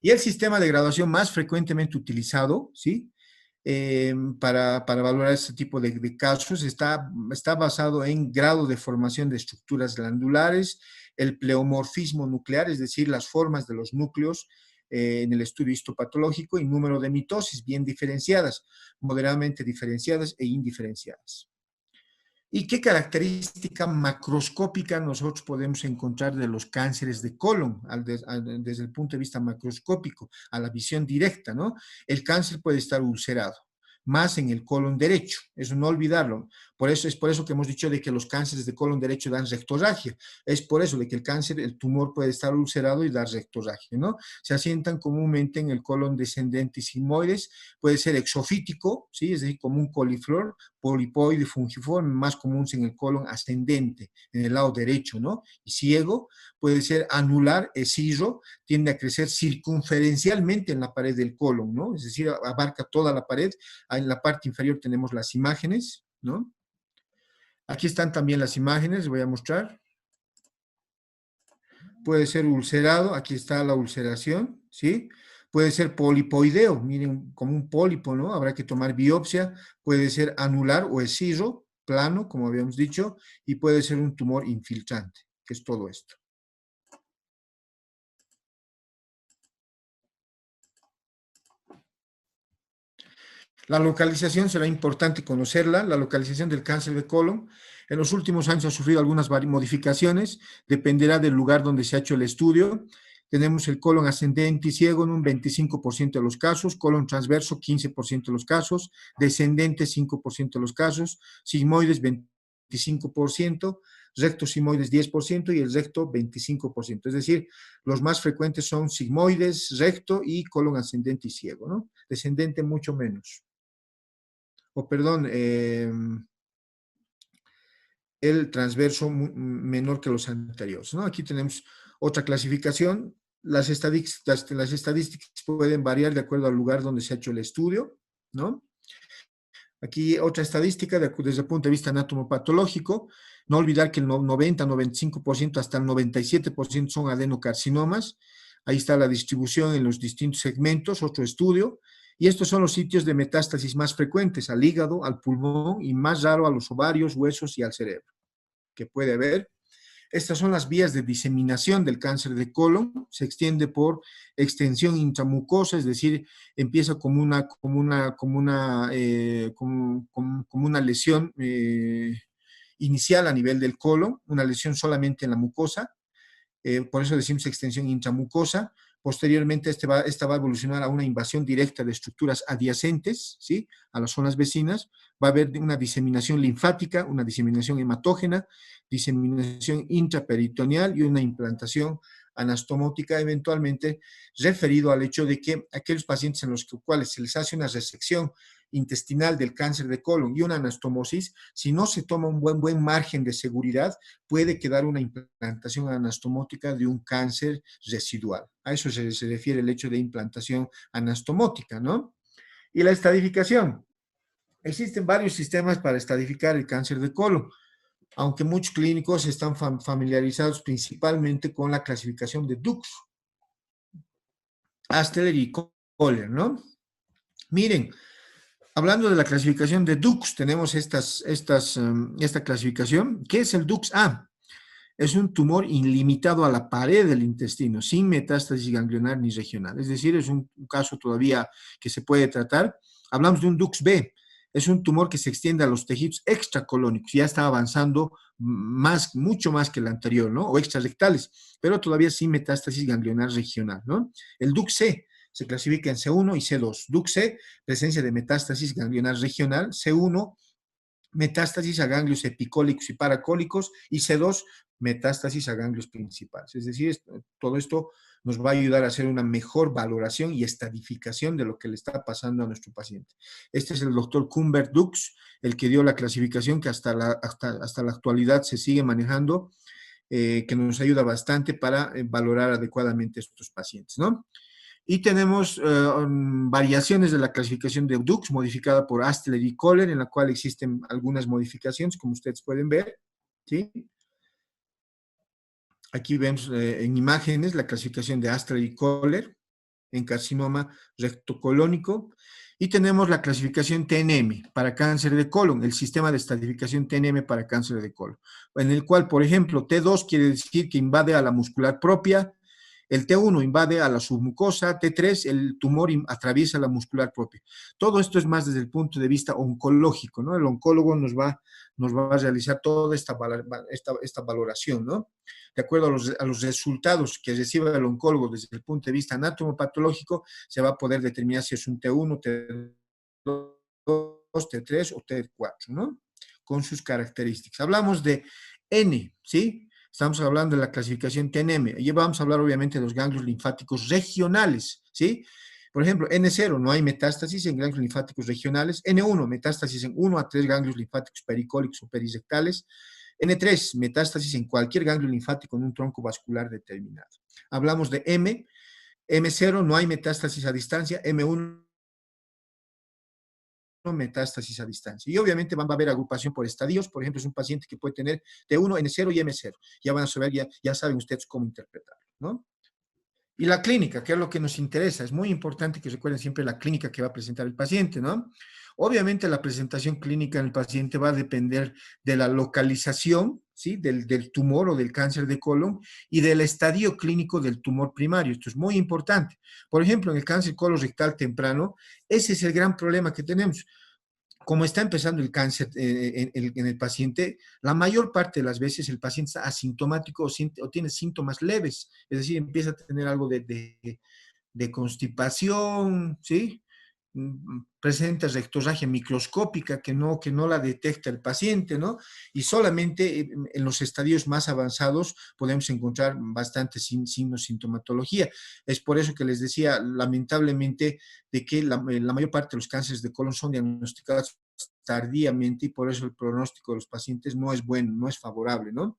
Y el sistema de graduación más frecuentemente utilizado, ¿sí? Para valorar este tipo de casos está basado en grado de formación de estructuras glandulares, el pleomorfismo nuclear, es decir, las formas de los núcleos en el estudio histopatológico, y número de mitosis bien diferenciadas, moderadamente diferenciadas e indiferenciadas. ¿Y qué característica macroscópica nosotros podemos encontrar de los cánceres de colon desde el punto de vista macroscópico, a la visión directa, ¿no? El cáncer puede estar ulcerado, más en el colon derecho, eso no olvidarlo. Es por eso que hemos dicho de que los cánceres de colon derecho dan rectorragia. Es por eso de que el tumor puede estar ulcerado y dar rectorragia, ¿no? Se asientan comúnmente en el colon descendente y sigmoides, puede ser exofítico, ¿sí? Es decir, como un coliflor, polipoide, fungiforme, más común en el colon ascendente, en el lado derecho, ¿no? Y ciego, puede ser anular, escirro, tiende a crecer circunferencialmente en la pared del colon, ¿no? Es decir, abarca toda la pared. En la parte inferior tenemos las imágenes, ¿no? Aquí están también las imágenes, les voy a mostrar. Puede ser ulcerado, aquí está la ulceración, ¿sí? Puede ser polipoideo, miren, como un pólipo, ¿no? Habrá que tomar biopsia. Puede ser anular o escirro, plano, como habíamos dicho, y puede ser un tumor infiltrante, que es todo esto. La localización será importante conocerla, la localización del cáncer de colon. En los últimos años ha sufrido algunas modificaciones, dependerá del lugar donde se ha hecho el estudio. Tenemos el colon ascendente y ciego en un 25% de los casos, colon transverso 15% de los casos, descendente 5% de los casos, sigmoides 25%, recto sigmoides 10% y el recto 25%. Es decir, los más frecuentes son sigmoides, recto y colon ascendente y ciego, ¿no? Descendente mucho menos. El transverso menor que los anteriores, ¿no? Aquí tenemos otra clasificación. Las estadísticas pueden variar de acuerdo al lugar donde se ha hecho el estudio, ¿no? Aquí otra estadística desde el punto de vista anatomopatológico. No olvidar que el 90, 95%, hasta el 97% son adenocarcinomas. Ahí está la distribución en los distintos segmentos, otro estudio. Y estos son los sitios de metástasis más frecuentes, al hígado, al pulmón y más raro a los ovarios, huesos y al cerebro, que puede haber. Estas son las vías de diseminación del cáncer de colon. Se extiende por extensión intramucosa, es decir, empieza como una lesión inicial a nivel del colon, una lesión solamente en la mucosa. Por eso decimos extensión intramucosa. Posteriormente, esta va a evolucionar a una invasión directa de estructuras adyacentes, ¿sí?, a las zonas vecinas. Va a haber una diseminación linfática, una diseminación hematógena, diseminación intraperitoneal y una implantación anastomótica, eventualmente referido al hecho de que aquellos pacientes en los cuales se les hace una resección intestinal del cáncer de colon y una anastomosis, si no se toma un buen margen de seguridad, puede quedar una implantación anastomótica de un cáncer residual. A eso se refiere el hecho de implantación anastomótica, ¿no? Y la estadificación. Existen varios sistemas para estadificar el cáncer de colon, aunque muchos clínicos están familiarizados principalmente con la clasificación de Dux, Asteler y Kohler, ¿no? Miren, hablando de la clasificación de Dux, tenemos esta clasificación. ¿Qué es el Dux A? Es un tumor ilimitado a la pared del intestino, sin metástasis ganglionar ni regional. Es decir, es un caso todavía que se puede tratar. Hablamos de un Dux B. es un tumor que se extiende a los tejidos extracolónicos, ya está avanzando mucho más que el anterior, ¿no? O extrarrectales, pero todavía sin metástasis ganglionar regional, ¿no? El DUC-C se clasifica en C1 y C2. DUC-C, presencia de metástasis ganglionar regional, C1, metástasis a ganglios epicólicos y paracólicos, y C2, metástasis a ganglios principales. Es decir, todo esto nos va a ayudar a hacer una mejor valoración y estadificación de lo que le está pasando a nuestro paciente. Este es el doctor Cumbert Dux, el que dio la clasificación que hasta la actualidad se sigue manejando, que nos ayuda bastante para valorar adecuadamente estos pacientes, ¿no? Y tenemos variaciones de la clasificación de Dux modificada por Astler y Kohler, en la cual existen algunas modificaciones, como ustedes pueden ver, ¿sí? Aquí vemos en imágenes la clasificación de Astler y Kohler en carcinoma rectocolónico, y tenemos la clasificación TNM para cáncer de colon, el sistema de estratificación TNM para cáncer de colon, en el cual, por ejemplo, T2 quiere decir que invade a la muscular propia, el T1 invade a la submucosa, T3 el tumor atraviesa la muscular propia. Todo esto es más desde el punto de vista oncológico, ¿no? El oncólogo nos va a realizar toda esta valoración, ¿no? De acuerdo a los resultados que reciba el oncólogo desde el punto de vista anatomopatológico, se va a poder determinar si es un T1, T2, T3 o T4, ¿no? Con sus características. Hablamos de N, ¿sí? Estamos hablando de la clasificación TNM. Y vamos a hablar obviamente de los ganglios linfáticos regionales, ¿sí? Por ejemplo, N0, no hay metástasis en ganglios linfáticos regionales. N1, metástasis en 1 a 3 ganglios linfáticos pericólicos o perisectales. N3, metástasis en cualquier ganglio linfático en un tronco vascular determinado. Hablamos de M, M0, no hay metástasis a distancia. M1, metástasis a distancia. Y obviamente va a haber agrupación por estadios. Por ejemplo, es un paciente que puede tener T1, N0 y M0. Ya van a saber, ya saben ustedes cómo interpretarlo, ¿no? Y la clínica, que es lo que nos interesa. Es muy importante que recuerden siempre la clínica que va a presentar el paciente, ¿no? Obviamente la presentación clínica en el paciente va a depender de la localización, ¿sí? Del tumor o del cáncer de colon y del estadio clínico del tumor primario. Esto es muy importante. Por ejemplo, en el cáncer colorectal temprano, ese es el gran problema que tenemos. Como está empezando el cáncer en el paciente, la mayor parte de las veces el paciente está asintomático o tiene síntomas leves, es decir, empieza a tener algo de constipación, ¿sí? Presenta rectorragia microscópica que no la detecta el paciente, ¿no? Y solamente en los estadios más avanzados podemos encontrar bastante signos, sintomatología. Es por eso que les decía, lamentablemente, de que la mayor parte de los cánceres de colon son diagnosticados tardíamente y por eso el pronóstico de los pacientes no es bueno, no es favorable, ¿no?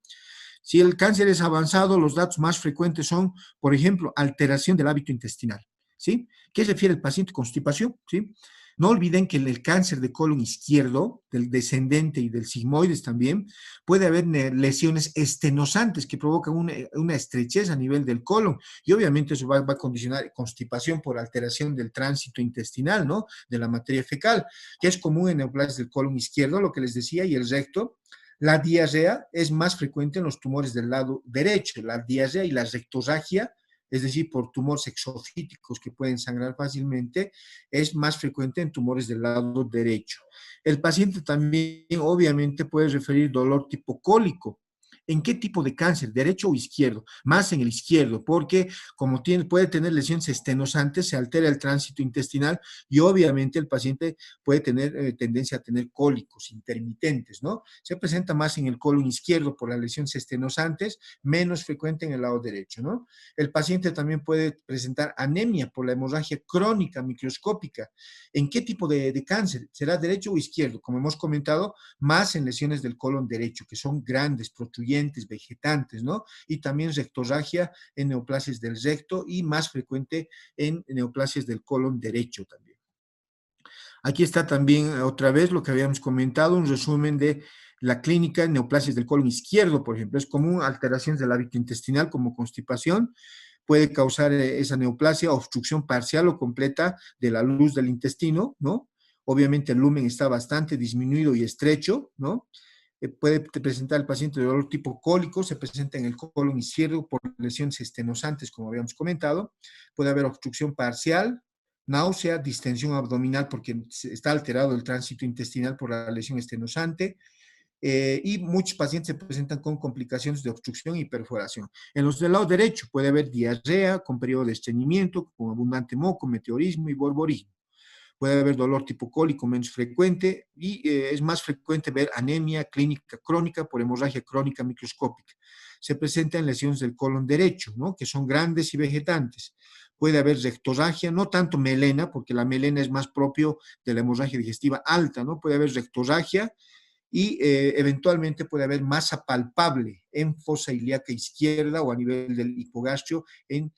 Si el cáncer es avanzado, los datos más frecuentes son, por ejemplo, alteración del hábito intestinal, ¿sí? ¿Qué refiere el paciente? Constipación, ¿sí? No olviden que en el cáncer de colon izquierdo, del descendente y del sigmoides también, puede haber lesiones estenosantes que provocan una estrechez a nivel del colon y obviamente eso va a condicionar constipación por alteración del tránsito intestinal, ¿no? De la materia fecal, que es común en neoplasias del colon izquierdo, lo que les decía, y el recto. La diarrea es más frecuente en los tumores del lado derecho, la diarrea y la rectorragia, es decir, por tumores exofíticos que pueden sangrar fácilmente, es más frecuente en tumores del lado derecho. El paciente también obviamente puede referir dolor tipo cólico. ¿En qué tipo de cáncer? ¿Derecho o izquierdo? Más en el izquierdo, porque como puede tener lesiones estenosantes, se altera el tránsito intestinal y obviamente el paciente puede tener tendencia a tener cólicos intermitentes, ¿no? Se presenta más en el colon izquierdo por las lesiones estenosantes, menos frecuente en el lado derecho, ¿no? El paciente también puede presentar anemia por la hemorragia crónica microscópica. ¿En qué tipo de cáncer? ¿Será derecho o izquierdo? Como hemos comentado, más en lesiones del colon derecho, que son grandes, protruyentes, vegetantes, ¿no? Y también rectorragia en neoplasias del recto y más frecuente en neoplasias del colon derecho también. Aquí está también otra vez lo que habíamos comentado, un resumen de la clínica en neoplasias del colon izquierdo, por ejemplo. Es común alteraciones del hábito intestinal como constipación, puede causar esa neoplasia, obstrucción parcial o completa de la luz del intestino, ¿no? Obviamente el lumen está bastante disminuido y estrecho, ¿no? Puede presentar el paciente de dolor tipo cólico, se presenta en el colon izquierdo por lesiones estenosantes, como habíamos comentado. Puede haber obstrucción parcial, náusea, distensión abdominal porque está alterado el tránsito intestinal por la lesión estenosante, y muchos pacientes se presentan con complicaciones de obstrucción y perforación. En los del lado derecho puede haber diarrea con periodo de estreñimiento, con abundante moco, meteorismo y borborismo. Puede haber dolor tipo cólico menos frecuente y es más frecuente ver anemia clínica crónica por hemorragia crónica microscópica. Se presenta en lesiones del colon derecho, ¿no? Que son grandes y vegetantes. Puede haber rectorragia, no tanto melena, porque la melena es más propio de la hemorragia digestiva alta, ¿no? Puede haber rectorragia y eventualmente puede haber masa palpable en fosa ilíaca izquierda o a nivel del hipogastrio en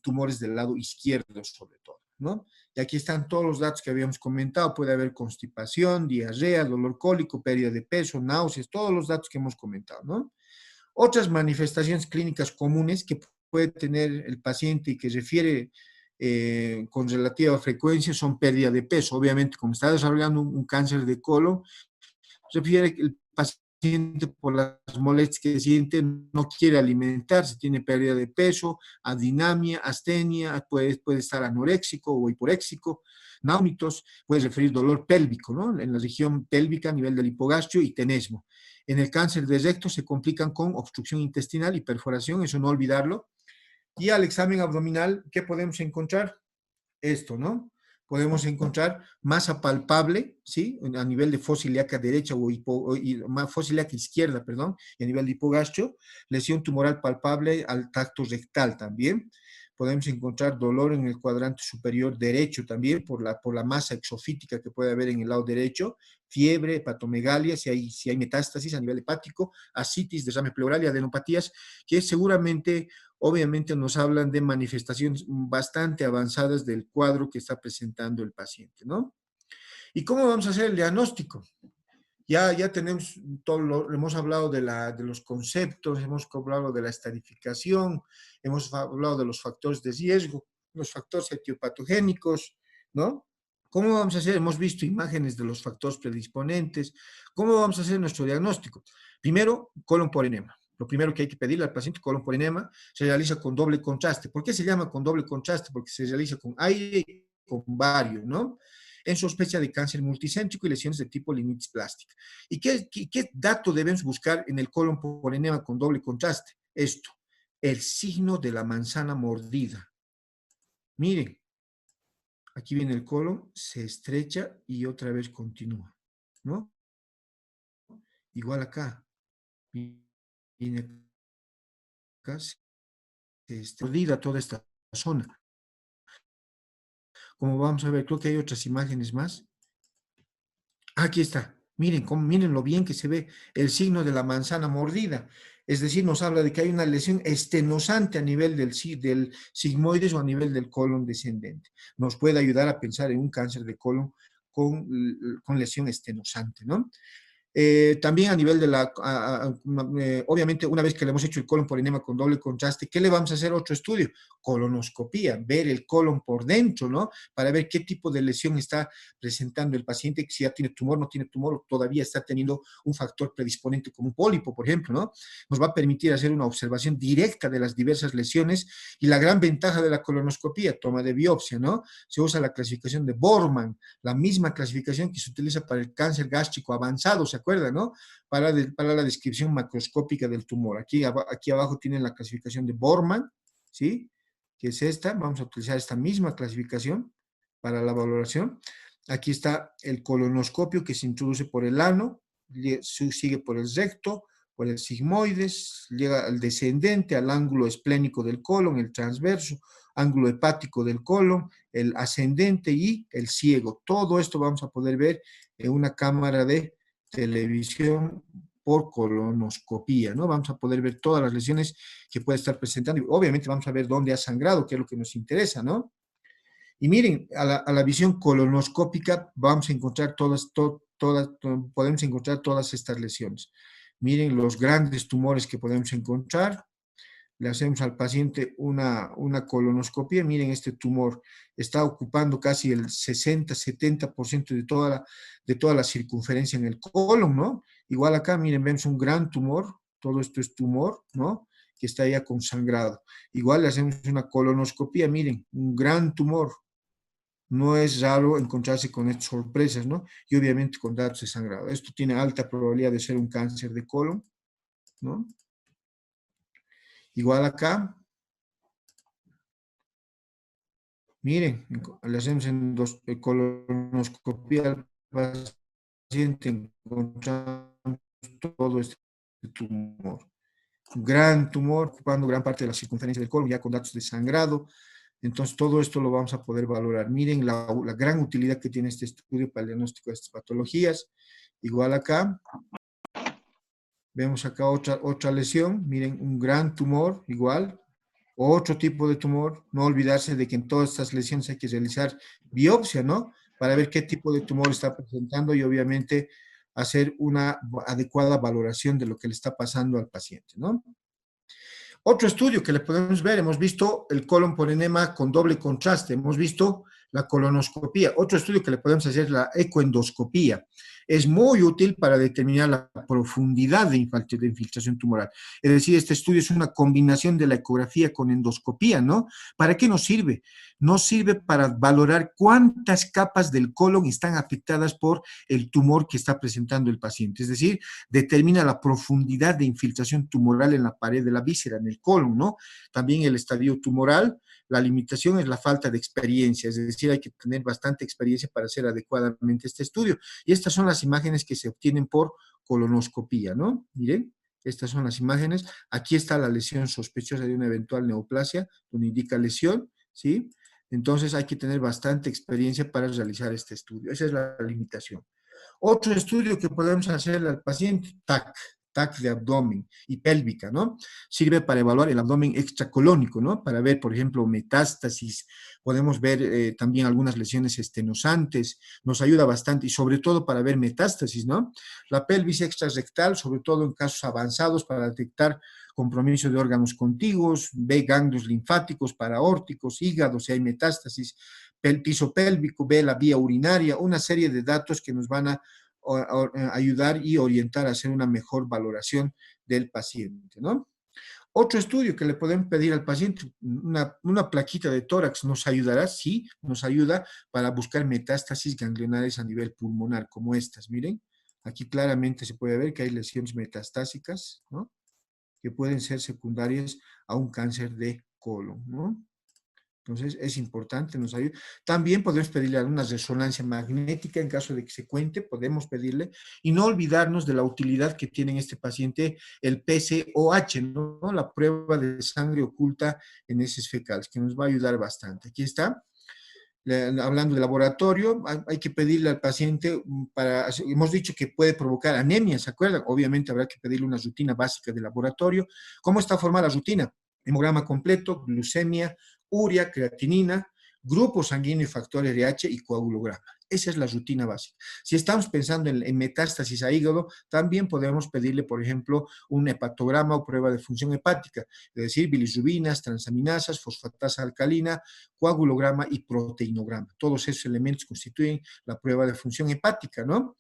tumores del lado izquierdo sobre todo, ¿no? Y aquí están todos los datos que habíamos comentado, puede haber constipación, diarrea, dolor cólico, pérdida de peso, náuseas, todos los datos que hemos comentado, ¿no? Otras manifestaciones clínicas comunes que puede tener el paciente y que refiere con relativa frecuencia son pérdida de peso. Obviamente, como está desarrollando un cáncer de colon, refiere que el paciente por las molestias que siente no quiere alimentarse, tiene pérdida de peso, adinamia, astenia, puede estar anoréxico o hiporéxico, náumitos, puede referir dolor pélvico, ¿no? En la región pélvica a nivel del hipogastrio y tenesmo. En el cáncer de recto se complican con obstrucción intestinal y perforación, eso no olvidarlo. Y al examen abdominal, ¿qué podemos encontrar? Esto, ¿no? Podemos encontrar masa palpable, ¿sí? A nivel de fosa ilíaca derecha o fosa ilíaca izquierda, perdón, y a nivel de hipogastrio, lesión tumoral palpable al tracto rectal también. Podemos encontrar dolor en el cuadrante superior derecho también por la masa exofítica que puede haber en el lado derecho, fiebre, hepatomegalia, si hay metástasis a nivel hepático, ascitis, derrame pleural y adenopatías, que seguramente obviamente nos hablan de manifestaciones bastante avanzadas del cuadro que está presentando el paciente, ¿no? ¿Y cómo vamos a hacer el diagnóstico? Ya tenemos hemos hablado de los conceptos, hemos hablado de la estadificación, hemos hablado de los factores de riesgo, los factores etiopatogénicos, ¿no? ¿Cómo vamos a hacer? Hemos visto imágenes de los factores predisponentes. ¿Cómo vamos a hacer nuestro diagnóstico? Primero, colon por enema. Lo primero que hay que pedirle al paciente colon por enema se realiza con doble contraste. ¿Por qué se llama con doble contraste? Porque se realiza con aire y con bario, ¿no? En sospecha de cáncer multicéntrico y lesiones de tipo linitis plástica. ¿Y qué dato debemos buscar en el colon por enema con doble contraste? Esto, el signo de la manzana mordida. Miren, aquí viene el colon, se estrecha y otra vez continúa, ¿no? Igual acá, viene acá, se mordida toda esta zona. Como vamos a ver, creo que hay otras imágenes más. Aquí está. Miren lo bien que se ve el signo de la manzana mordida. Es decir, nos habla de que hay una lesión estenosante a nivel del sigmoides o a nivel del colon descendente. Nos puede ayudar a pensar en un cáncer de colon con lesión estenosante, ¿no? También a nivel de obviamente una vez que le hemos hecho el colon por enema con doble contraste, ¿qué le vamos a hacer? Otro estudio, colonoscopía, ver el colon por dentro, ¿no? Para ver qué tipo de lesión está presentando el paciente, si ya tiene tumor, no tiene tumor, o todavía está teniendo un factor predisponente como un pólipo, por ejemplo, ¿no? Nos va a permitir hacer una observación directa de las diversas lesiones y la gran ventaja de la colonoscopía, toma de biopsia, ¿no? Se usa la clasificación de Borman, la misma clasificación que se utiliza para el cáncer gástrico avanzado, ¿se acuerdan, no? Para la descripción macroscópica del tumor. Aquí abajo tienen la clasificación de Borman, ¿sí? Que es esta. Vamos a utilizar esta misma clasificación para la valoración. Aquí está el colonoscopio que se introduce por el ano, sigue por el recto, por el sigmoides, llega al descendente, al ángulo esplénico del colon, el transverso, ángulo hepático del colon, el ascendente y el ciego. Todo esto vamos a poder ver en una cámara de televisión por colonoscopía, ¿no? Vamos a poder ver todas las lesiones que puede estar presentando y obviamente vamos a ver dónde ha sangrado, que es lo que nos interesa, ¿no? Y miren, a la visión colonoscópica vamos a encontrar podemos encontrar todas estas lesiones. Miren los grandes tumores que podemos encontrar. Le hacemos al paciente una colonoscopia. Miren, este tumor está ocupando casi el 60-70% de toda la circunferencia en el colon, ¿no? Igual acá, miren, vemos un gran tumor. Todo esto es tumor, ¿no? Que está ya consangrado. Igual le hacemos una colonoscopia. Miren, un gran tumor, no es raro encontrarse con estas sorpresas, ¿no? Y obviamente con datos de sangrado. Esto tiene alta probabilidad de ser un cáncer de colon, ¿no? Igual acá, miren, le hacemos colonoscopia al paciente, encontramos todo este tumor. Un gran tumor ocupando gran parte de la circunferencia del colon, ya con datos de sangrado. Entonces, todo esto lo vamos a poder valorar. Miren la gran utilidad que tiene este estudio para el diagnóstico de estas patologías. Igual acá, vemos acá otra lesión. Miren, un gran tumor, igual. Otro tipo de tumor. No olvidarse de que en todas estas lesiones hay que realizar biopsia, ¿no? Para ver qué tipo de tumor está presentando y obviamente hacer una adecuada valoración de lo que le está pasando al paciente, ¿no? Otro estudio que le podemos ver, hemos visto el colon por enema con doble contraste, hemos visto la colonoscopía. Otro estudio que le podemos hacer es la ecoendoscopía. Es muy útil para determinar la profundidad de infiltración tumoral. Es decir, este estudio es una combinación de la ecografía con endoscopía, ¿no? ¿Para qué nos sirve? Nos sirve para valorar cuántas capas del colon están afectadas por el tumor que está presentando el paciente. Es decir, determina la profundidad de infiltración tumoral en la pared de la víscera, en el colon, ¿no? También el estadio tumoral. La limitación es la falta de experiencia, es decir, hay que tener bastante experiencia para hacer adecuadamente este estudio. Y estas son las imágenes que se obtienen por colonoscopía, ¿no? Miren, estas son las imágenes. Aquí está la lesión sospechosa de una eventual neoplasia, donde indica lesión, ¿sí? Entonces hay que tener bastante experiencia para realizar este estudio. Esa es la limitación. Otro estudio que podemos hacer al paciente, TAC de abdomen y pélvica, ¿no? Sirve para evaluar el abdomen extracolónico, ¿no? Para ver, por ejemplo, metástasis, podemos ver también algunas lesiones estenosantes, nos ayuda bastante y sobre todo para ver metástasis, ¿no? La pelvis extrarrectal, sobre todo en casos avanzados para detectar compromiso de órganos contiguos, ve ganglios linfáticos, paraórticos, hígado, si hay metástasis, el piso pélvico, ve la vía urinaria, una serie de datos que nos van a ayudar y orientar a hacer una mejor valoración del paciente, ¿no? Otro estudio que le podemos pedir al paciente, una plaquita de tórax, ¿nos ayudará? Sí, nos ayuda para buscar metástasis ganglionares a nivel pulmonar, como estas, miren. Aquí claramente se puede ver que hay lesiones metastásicas, ¿no? Que pueden ser secundarias a un cáncer de colon, ¿no? Entonces, es importante, nos ayuda. También podemos pedirle una resonancia magnética en caso de que se cuente, podemos pedirle, y no olvidarnos de la utilidad que tiene en este paciente el PCOH, ¿no? La prueba de sangre oculta en heces fecales, que nos va a ayudar bastante. Aquí está. Hablando de laboratorio, hay que pedirle al paciente hemos dicho que puede provocar anemia, ¿se acuerdan? Obviamente habrá que pedirle una rutina básica de laboratorio. ¿Cómo está formada la rutina? Hemograma completo, glucemia, urea, creatinina, grupo sanguíneo y factor RH y coagulograma. Esa es la rutina básica. Si estamos pensando en metástasis a hígado, también podemos pedirle, por ejemplo, un hepatograma o prueba de función hepática, es decir, bilirrubinas, transaminasas, fosfatasa alcalina, coagulograma y proteinograma. Todos esos elementos constituyen la prueba de función hepática, ¿no?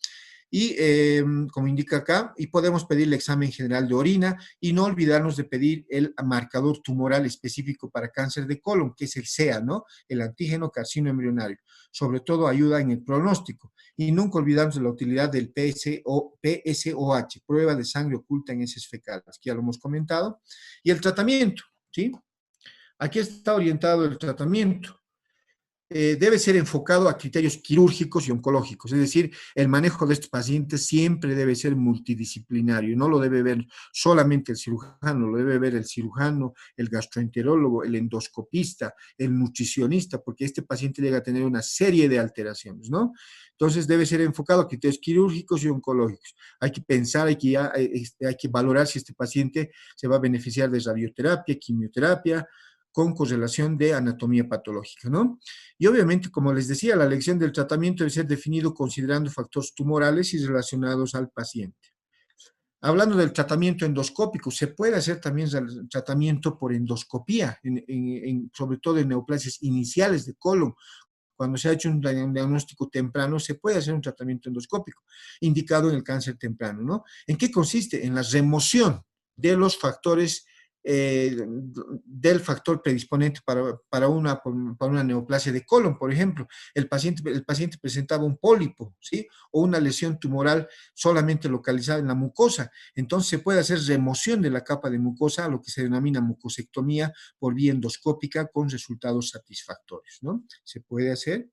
Y como indica acá, y podemos pedir el examen general de orina y no olvidarnos de pedir el marcador tumoral específico para cáncer de colon, que es el CEA, ¿no? El antígeno carcino embrionario. Sobre todo ayuda en el pronóstico. Y nunca olvidarnos de la utilidad del PSOH, prueba de sangre oculta en heces fecales, que ya lo hemos comentado. Y el tratamiento, ¿sí? Aquí está orientado el tratamiento. Debe ser enfocado a criterios quirúrgicos y oncológicos, es decir, el manejo de estos pacientes siempre debe ser multidisciplinario, no lo debe ver solamente el cirujano, lo debe ver el cirujano, el gastroenterólogo, el endoscopista, el nutricionista, porque este paciente llega a tener una serie de alteraciones, ¿no? Entonces debe ser enfocado a criterios quirúrgicos y oncológicos. Hay que pensar, hay que valorar si este paciente se va a beneficiar de radioterapia, quimioterapia, con correlación de anatomía patológica, ¿no? Y obviamente, como les decía, la elección del tratamiento debe ser definido considerando factores tumorales y relacionados al paciente. Hablando del tratamiento endoscópico, se puede hacer también tratamiento por endoscopía, sobre todo en neoplasias iniciales de colon. Cuando se ha hecho un diagnóstico temprano, se puede hacer un tratamiento endoscópico, indicado en el cáncer temprano, ¿no? ¿En qué consiste? En la remoción de los factores del factor predisponente para una neoplasia de colon, por ejemplo. El paciente presentaba un pólipo, ¿sí? O una lesión tumoral solamente localizada en la mucosa. Entonces se puede hacer remoción de la capa de mucosa, lo que se denomina mucosectomía por vía endoscópica con resultados satisfactorios, ¿no? Se puede hacer.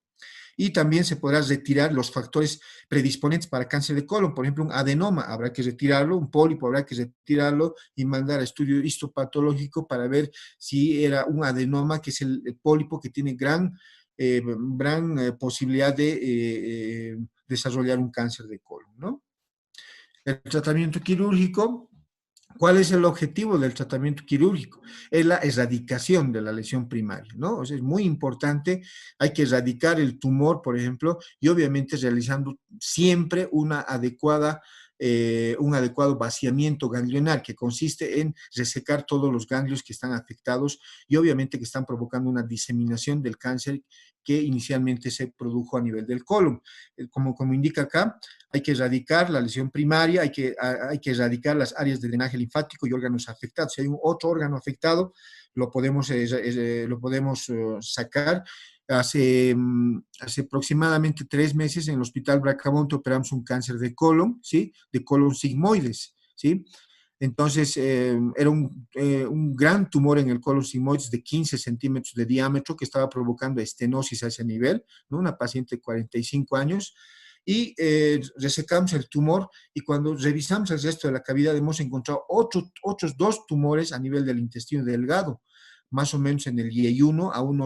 Y también se podrá retirar los factores predisponentes para cáncer de colon. Por ejemplo, un adenoma, habrá que retirarlo, un pólipo, habrá que retirarlo y mandar a estudio histopatológico para ver si era un adenoma, que es el pólipo que tiene gran posibilidad de desarrollar un cáncer de colon, ¿no? El tratamiento quirúrgico. ¿Cuál es el objetivo del tratamiento quirúrgico? Es la erradicación de la lesión primaria, ¿no? O sea, es muy importante, hay que erradicar el tumor, por ejemplo, y obviamente realizando siempre un adecuado vaciamiento ganglionar, que consiste en resecar todos los ganglios que están afectados y obviamente que están provocando una diseminación del cáncer que inicialmente se produjo a nivel del colon. Como indica acá, hay que erradicar la lesión primaria, hay que erradicar las áreas de drenaje linfático y órganos afectados. Si hay un otro órgano afectado, lo podemos sacar. Hace aproximadamente 3 meses en el Hospital Bracamonte operamos un cáncer de colon, ¿sí? De colon sigmoides, ¿sí? Entonces, era un gran tumor en el colon sigmoides de 15 centímetros de diámetro que estaba provocando estenosis a ese nivel, ¿no? Una paciente de 45 años, y resecamos el tumor y cuando revisamos el resto de la cavidad hemos encontrado otros 2 tumores a nivel del intestino delgado, más o menos en el IE1, a 1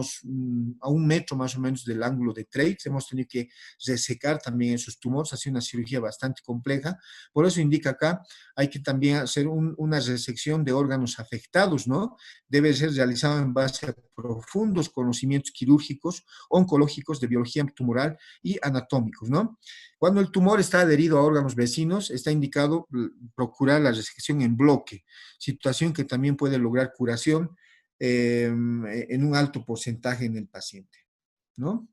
metro más o menos del ángulo de Treitz. Hemos tenido que resecar también esos tumores, ha sido una cirugía bastante compleja. Por eso indica acá, hay que también hacer una resección de órganos afectados, ¿no? Debe ser realizado en base a profundos conocimientos quirúrgicos, oncológicos, de biología tumoral y anatómicos, ¿no? Cuando el tumor está adherido a órganos vecinos, está indicado procurar la resección en bloque, situación que también puede lograr curación en un alto porcentaje en el paciente, ¿no?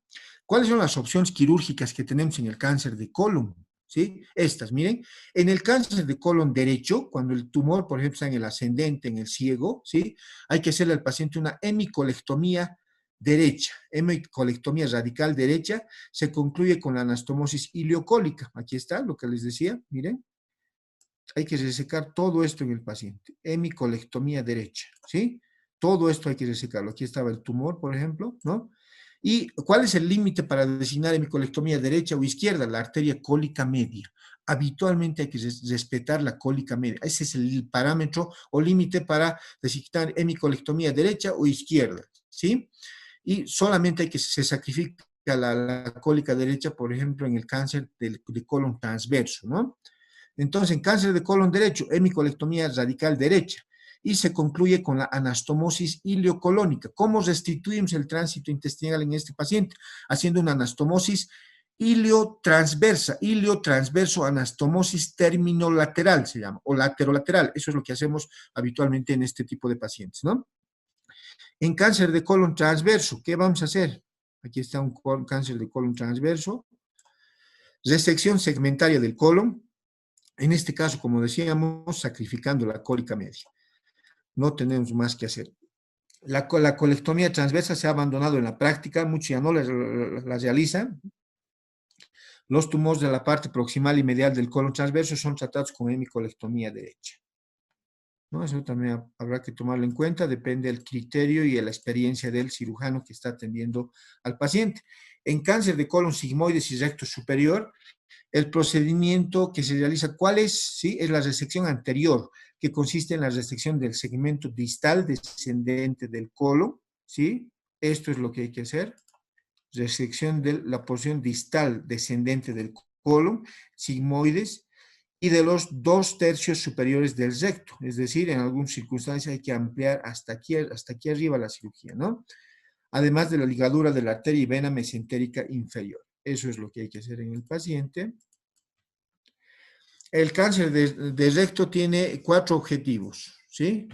¿Cuáles son las opciones quirúrgicas que tenemos en el cáncer de colon? ¿Sí? Estas, miren, en el cáncer de colon derecho, cuando el tumor, por ejemplo, está en el ascendente, en el ciego, ¿sí? Hay que hacerle al paciente una hemicolectomía derecha, hemicolectomía radical derecha, se concluye con la anastomosis ileocólica. Aquí está lo que les decía, miren. Hay que resecar todo esto en el paciente, hemicolectomía derecha, ¿sí? Todo esto hay que resecarlo. Aquí estaba el tumor, por ejemplo, ¿no? ¿Y cuál es el límite para designar hemicolectomía derecha o izquierda? La arteria cólica media. Habitualmente hay que respetar la cólica media. Ese es el parámetro o límite para designar hemicolectomía derecha o izquierda, ¿sí? Y solamente se sacrifica la cólica derecha, por ejemplo, en el cáncer de colon transverso, ¿no? Entonces, en cáncer de colon derecho, hemicolectomía radical derecha, y se concluye con la anastomosis ileocolónica. ¿Cómo restituimos el tránsito intestinal en este paciente? Haciendo una anastomosis iliotransverso anastomosis terminolateral se llama, o laterolateral. Eso es lo que hacemos habitualmente en este tipo de pacientes, ¿no? En cáncer de colon transverso, ¿qué vamos a hacer? Aquí está un cáncer de colon transverso. Resección segmentaria del colon. En este caso, como decíamos, sacrificando la cólica media. No tenemos más que hacer. La colectomía transversa se ha abandonado en la práctica, muchos ya no la realizan. Los tumores de la parte proximal y medial del colon transverso son tratados con hemicolectomía derecha, ¿no? Eso también habrá que tomarlo en cuenta, depende del criterio y de la experiencia del cirujano que está atendiendo al paciente. En cáncer de colon sigmoides y recto superior, el procedimiento que se realiza, ¿cuál es? ¿Sí? Es la resección anterior, que consiste en la resección del segmento distal descendente del colon, ¿sí? Esto es lo que hay que hacer, resección de la porción distal descendente del colon, sigmoides, y de los 2/3 superiores del recto, es decir, en algunas circunstancias hay que ampliar hasta aquí arriba la cirugía, ¿no? Además de la ligadura de la arteria y vena mesentérica inferior. Eso es lo que hay que hacer en el paciente. El cáncer de recto tiene 4 objetivos, ¿sí?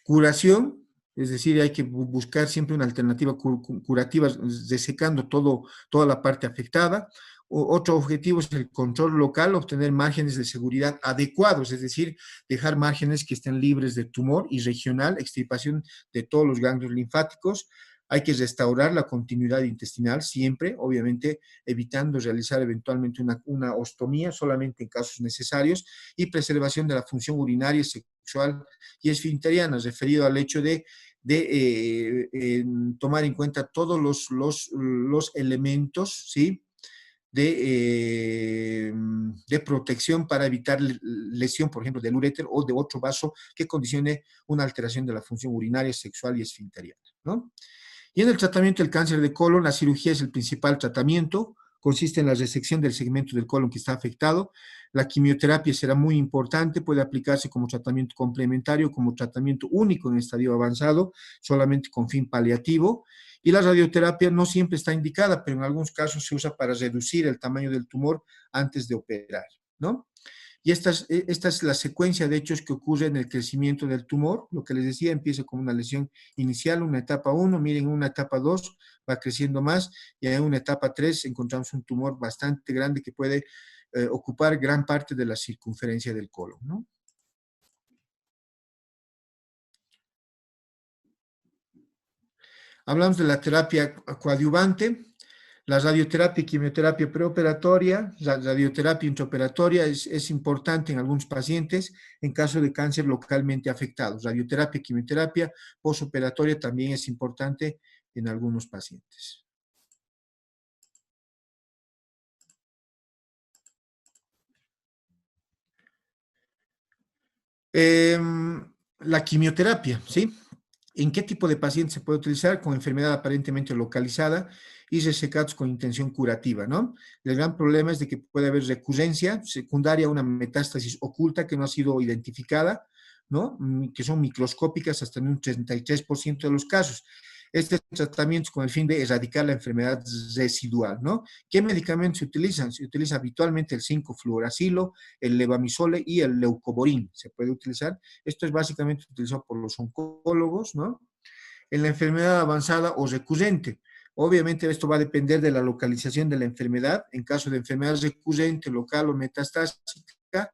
Curación, es decir, hay que buscar siempre una alternativa curativa, desecando toda la parte afectada. Otro objetivo es el control local, obtener márgenes de seguridad adecuados, es decir, dejar márgenes que estén libres de tumor, y regional, extirpación de todos los ganglios linfáticos. Hay que restaurar la continuidad intestinal siempre, obviamente evitando realizar eventualmente una ostomía solamente en casos necesarios, y preservación de la función urinaria, sexual y esfinteriana, referido al hecho de tomar en cuenta todos los elementos, ¿sí?, de protección para evitar lesión, por ejemplo, del uréter o de otro vaso que condicione una alteración de la función urinaria, sexual y esfinteriana, ¿no? Y en el tratamiento del cáncer de colon, la cirugía es el principal tratamiento, consiste en la resección del segmento del colon que está afectado. La quimioterapia será muy importante, puede aplicarse como tratamiento complementario, como tratamiento único en estadio avanzado, solamente con fin paliativo. Y la radioterapia no siempre está indicada, pero en algunos casos se usa para reducir el tamaño del tumor antes de operar, ¿no? Y esta es la secuencia de hechos que ocurre en el crecimiento del tumor. Lo que les decía, empieza con una lesión inicial, una etapa 1, miren, una etapa 2 va creciendo más, y en una etapa 3 encontramos un tumor bastante grande que puede ocupar gran parte de la circunferencia del colon, ¿no? Hablamos de la terapia coadyuvante. La radioterapia y quimioterapia preoperatoria, la radioterapia intraoperatoria es importante en algunos pacientes en caso de cáncer localmente afectados. Radioterapia y quimioterapia postoperatoria también es importante en algunos pacientes. La quimioterapia, ¿sí? ¿En qué tipo de pacientes se puede utilizar? Con enfermedad aparentemente localizada y resecados con intención curativa, ¿no? El gran problema es de que puede haber recurrencia secundaria a una metástasis oculta que no ha sido identificada, ¿no? Que son microscópicas hasta en un 33% de los casos. Este tratamiento es con el fin de erradicar la enfermedad residual, ¿no? ¿Qué medicamentos se utilizan? Se utiliza habitualmente el 5-fluoracilo, el levamisole y el leucovorin. Se puede utilizar. Esto es básicamente utilizado por los oncólogos, ¿no? En la enfermedad avanzada o recurrente. Obviamente esto va a depender de la localización de la enfermedad. En caso de enfermedad recurrente, local o metastásica,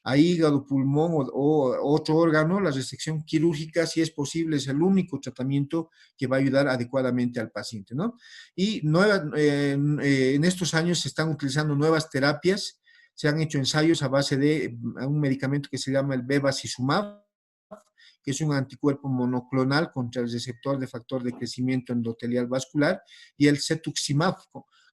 a hígado, pulmón o otro órgano, la resección quirúrgica, si es posible, es el único tratamiento que va a ayudar adecuadamente al paciente, ¿no? Y en estos años se están utilizando nuevas terapias, se han hecho ensayos a base de un medicamento que se llama el bevacizumab, que es un anticuerpo monoclonal contra el receptor de factor de crecimiento endotelial vascular, y el cetuximab,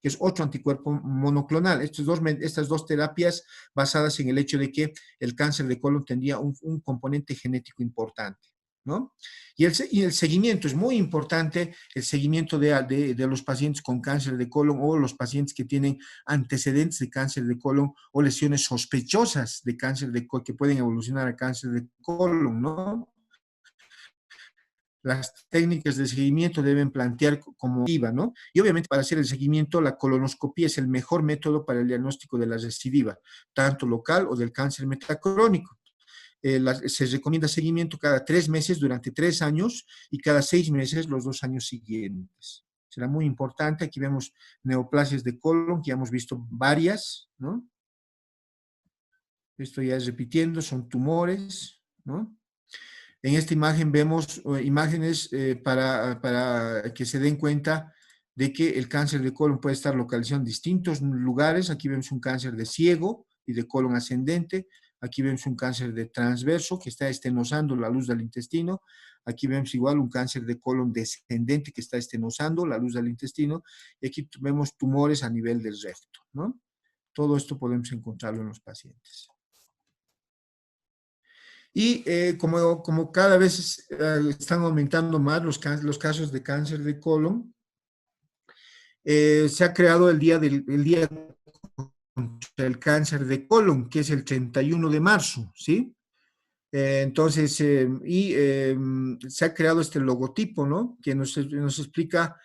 que es otro anticuerpo monoclonal. Estas dos terapias basadas en el hecho de que el cáncer de colon tendría un componente genético importante, ¿no? Y el seguimiento es muy importante, el seguimiento de los pacientes con cáncer de colon o los pacientes que tienen antecedentes de cáncer de colon o lesiones sospechosas de cáncer de colon que pueden evolucionar a cáncer de colon, ¿no? Las técnicas de seguimiento deben plantear como IVA, ¿no? Y obviamente para hacer el seguimiento, la colonoscopía es el mejor método para el diagnóstico de la recidiva, tanto local o del cáncer metacrónico. Se recomienda seguimiento cada 3 meses durante 3 años y cada 6 meses los 2 años siguientes. Será muy importante. Aquí vemos neoplasias de colon, que ya hemos visto varias, ¿no? Esto ya es repitiendo, son tumores, ¿no? En esta imagen vemos imágenes para que se den cuenta de que el cáncer de colon puede estar localizado en distintos lugares. Aquí vemos un cáncer de ciego y de colon ascendente. Aquí vemos un cáncer de transverso que está estenosando la luz del intestino. Aquí vemos igual un cáncer de colon descendente que está estenosando la luz del intestino. Y aquí vemos tumores a nivel del recto, ¿no? Todo esto podemos encontrarlo en los pacientes. Y como cada vez están aumentando más los casos de cáncer de colon, se ha creado el día contra el cáncer de colon, que es el 31 de marzo, ¿sí? Entonces, se ha creado este logotipo, ¿no? Que nos explica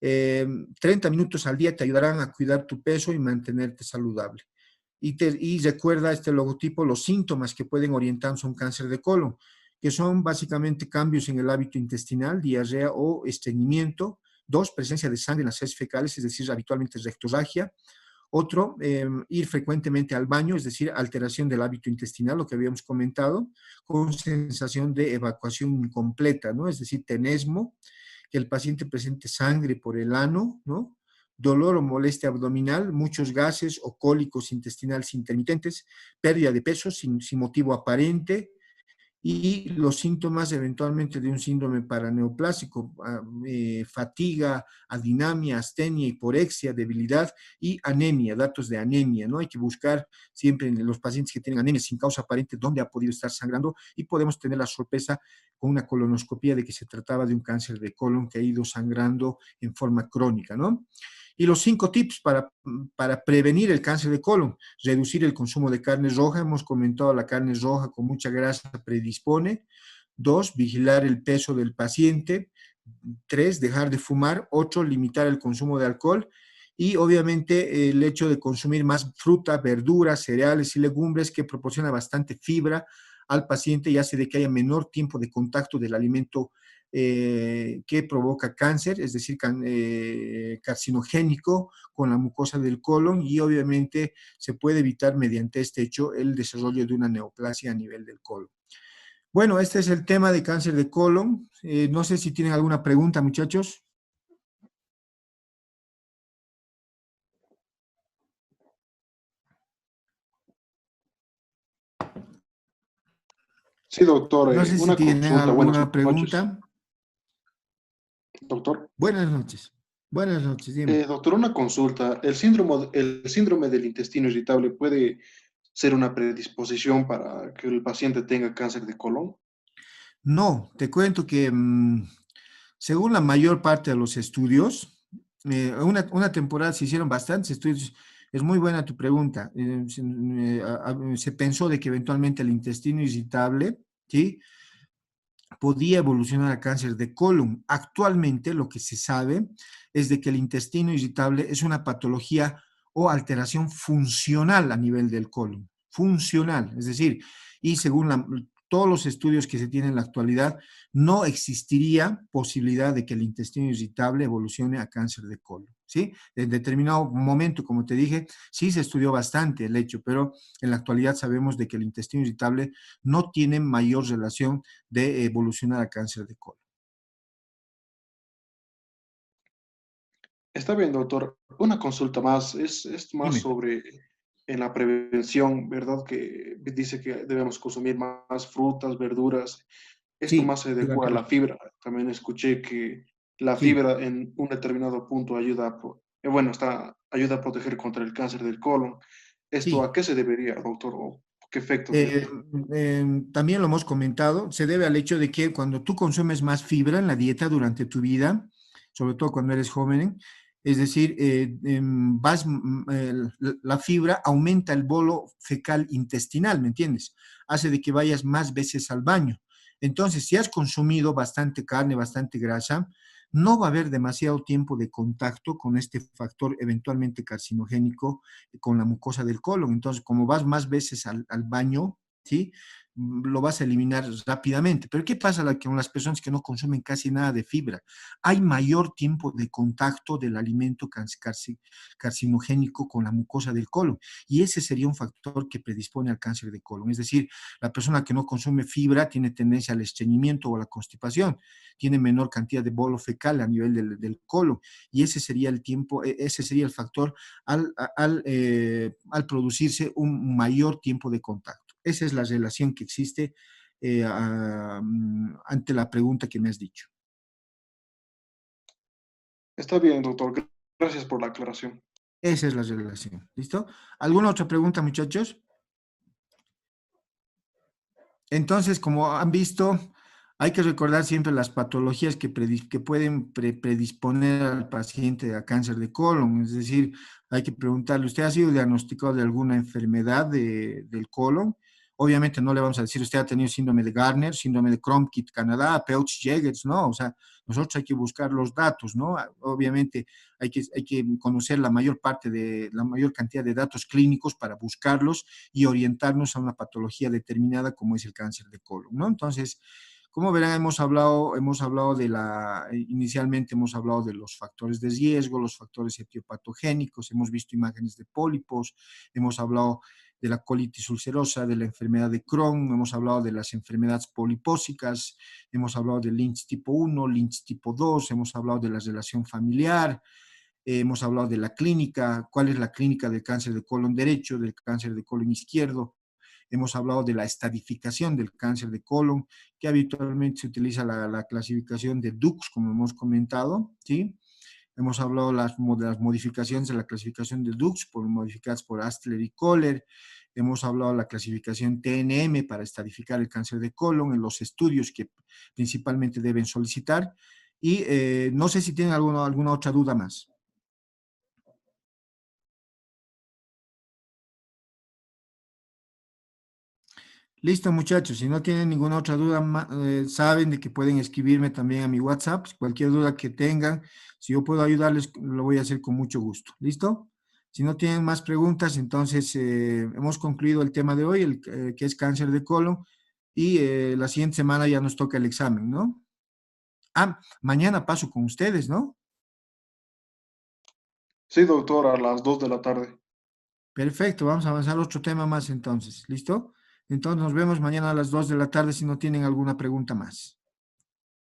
30 minutos al día te ayudarán a cuidar tu peso y mantenerte saludable. Y recuerda este logotipo los síntomas que pueden orientarnos a un cáncer de colon, que son básicamente cambios en el hábito intestinal, diarrea o estreñimiento, 2, presencia de sangre en las heces fecales, es decir, habitualmente rectorragia. Otro, ir frecuentemente al baño, es decir, alteración del hábito intestinal, lo que habíamos comentado, con sensación de evacuación incompleta, ¿no? Es decir, tenesmo, que el paciente presente sangre por el ano, ¿no? Dolor o molestia abdominal, muchos gases o cólicos intestinales intermitentes, pérdida de peso sin motivo aparente, y los síntomas eventualmente de un síndrome paraneoplásico, fatiga, adinamia, astenia, hiporexia, debilidad y anemia, datos de anemia, ¿no? Hay que buscar siempre en los pacientes que tienen anemia sin causa aparente dónde ha podido estar sangrando y podemos tener la sorpresa con una colonoscopía de que se trataba de un cáncer de colon que ha ido sangrando en forma crónica, ¿no? Y los 5 tips para prevenir el cáncer de colon: reducir el consumo de carne roja, hemos comentado, la carne roja con mucha grasa predispone. 2, vigilar el peso del paciente. 3, dejar de fumar. 8, limitar el consumo de alcohol. Y obviamente el hecho de consumir más fruta, verduras, cereales y legumbres, que proporciona bastante fibra al paciente y hace de que haya menor tiempo de contacto del alimento que provoca cáncer, es decir, carcinogénico con la mucosa del colon, y obviamente se puede evitar mediante este hecho el desarrollo de una neoplasia a nivel del colon. Bueno, este es el tema de cáncer de colon. No sé si tienen alguna pregunta, muchachos. Sí, doctor, No sé si una tienen consulta. Buenas alguna noches, pregunta. doctor. Buenas noches. Buenas noches, dime. Doctor, una consulta. ¿El síndrome del intestino irritable puede ser una predisposición para que el paciente tenga cáncer de colon? No, te cuento que según la mayor parte de los estudios, una temporada se hicieron bastantes estudios. Es muy buena tu pregunta. Se pensó de que eventualmente el intestino irritable, ¿sí?, podía evolucionar a cáncer de colon. Actualmente lo que se sabe es de que el intestino irritable es una patología o alteración funcional a nivel del colon, funcional, es decir, y según todos los estudios que se tienen en la actualidad, no existiría posibilidad de que el intestino irritable evolucione a cáncer de colon, ¿sí? En determinado momento, como te dije, sí se estudió bastante el hecho, pero en la actualidad sabemos de que el intestino irritable no tiene mayor relación de evolucionar a cáncer de colon. Está bien, doctor. Una consulta más. Es más Dime. sobre en la prevención, ¿verdad? Que dice que debemos consumir más frutas, verduras. Esto Sí, más se estoy de adecua a la acuerdo. fibra. También escuché que la Sí, fibra en un determinado punto ayuda bueno, ayuda a proteger contra el cáncer del colon. ¿Esto sí. a qué se debería, doctor? ¿O qué efectos tiene? También lo hemos comentado, se debe al hecho de que cuando tú consumes más fibra en la dieta durante tu vida, sobre todo cuando eres joven, es decir, la fibra aumenta el bolo fecal intestinal, ¿me entiendes? Hace de que vayas más veces al baño. Entonces, si has consumido bastante carne, bastante grasa, no va a haber demasiado tiempo de contacto con este factor eventualmente carcinogénico con la mucosa del colon. Entonces, como vas más veces al baño, ¿sí?, lo vas a eliminar rápidamente. Pero ¿qué pasa con las personas que no consumen casi nada de fibra? Hay mayor tiempo de contacto del alimento carcinogénico con la mucosa del colon, y ese sería un factor que predispone al cáncer de colon. Es decir, la persona que no consume fibra tiene tendencia al estreñimiento o a la constipación, tiene menor cantidad de bolo fecal a nivel del colon, y ese sería el tiempo, ese sería el factor al producirse un mayor tiempo de contacto. Esa es la relación que existe ante la pregunta que me has dicho. Está bien, doctor. Gracias por la aclaración. Esa es la relación. ¿Listo? ¿Alguna otra pregunta, muchachos? Entonces, como han visto, hay que recordar siempre las patologías que pueden predisponer al paciente a cáncer de colon. Es decir, hay que preguntarle, ¿usted ha sido diagnosticado de alguna enfermedad del colon? Obviamente no le vamos a decir, usted ha tenido síndrome de Gardner, síndrome de Cronquist-Canadá, Peutz-Jeghers, ¿no? O sea, nosotros hay que buscar los datos, ¿no? Obviamente hay que conocer la mayor cantidad de datos clínicos para buscarlos y orientarnos a una patología determinada como es el cáncer de colon, ¿no? Entonces, Como verán, inicialmente hemos hablado de los factores de riesgo, los factores etiopatogénicos, hemos visto imágenes de pólipos, hemos hablado de la colitis ulcerosa, de la enfermedad de Crohn, hemos hablado de las enfermedades polipósicas, hemos hablado de Lynch tipo 1, Lynch tipo 2, hemos hablado de la relación familiar, hemos hablado de la clínica, cuál es la clínica del cáncer de colon derecho, del cáncer de colon izquierdo. Hemos hablado de la estadificación del cáncer de colon, que habitualmente se utiliza la clasificación de Dux, como hemos comentado, ¿sí? Hemos hablado de las modificaciones de la clasificación de Dux, modificadas por Astler y Kohler. Hemos hablado de la clasificación TNM para estadificar el cáncer de colon, en los estudios que principalmente deben solicitar. Y no sé si tienen alguna otra duda más. Listo, muchachos. Si no tienen ninguna otra duda, saben de que pueden escribirme también a mi WhatsApp. Cualquier duda que tengan, si yo puedo ayudarles, lo voy a hacer con mucho gusto. ¿Listo? Si no tienen más preguntas, entonces hemos concluido el tema de hoy, que es cáncer de colon, y la siguiente semana ya nos toca el examen, ¿no? Ah, mañana paso con ustedes, ¿no? Sí, doctor, a las 2 de la tarde. Perfecto, vamos a avanzar otro tema más entonces. ¿Listo? Entonces nos vemos mañana a las 2 de la tarde si no tienen alguna pregunta más.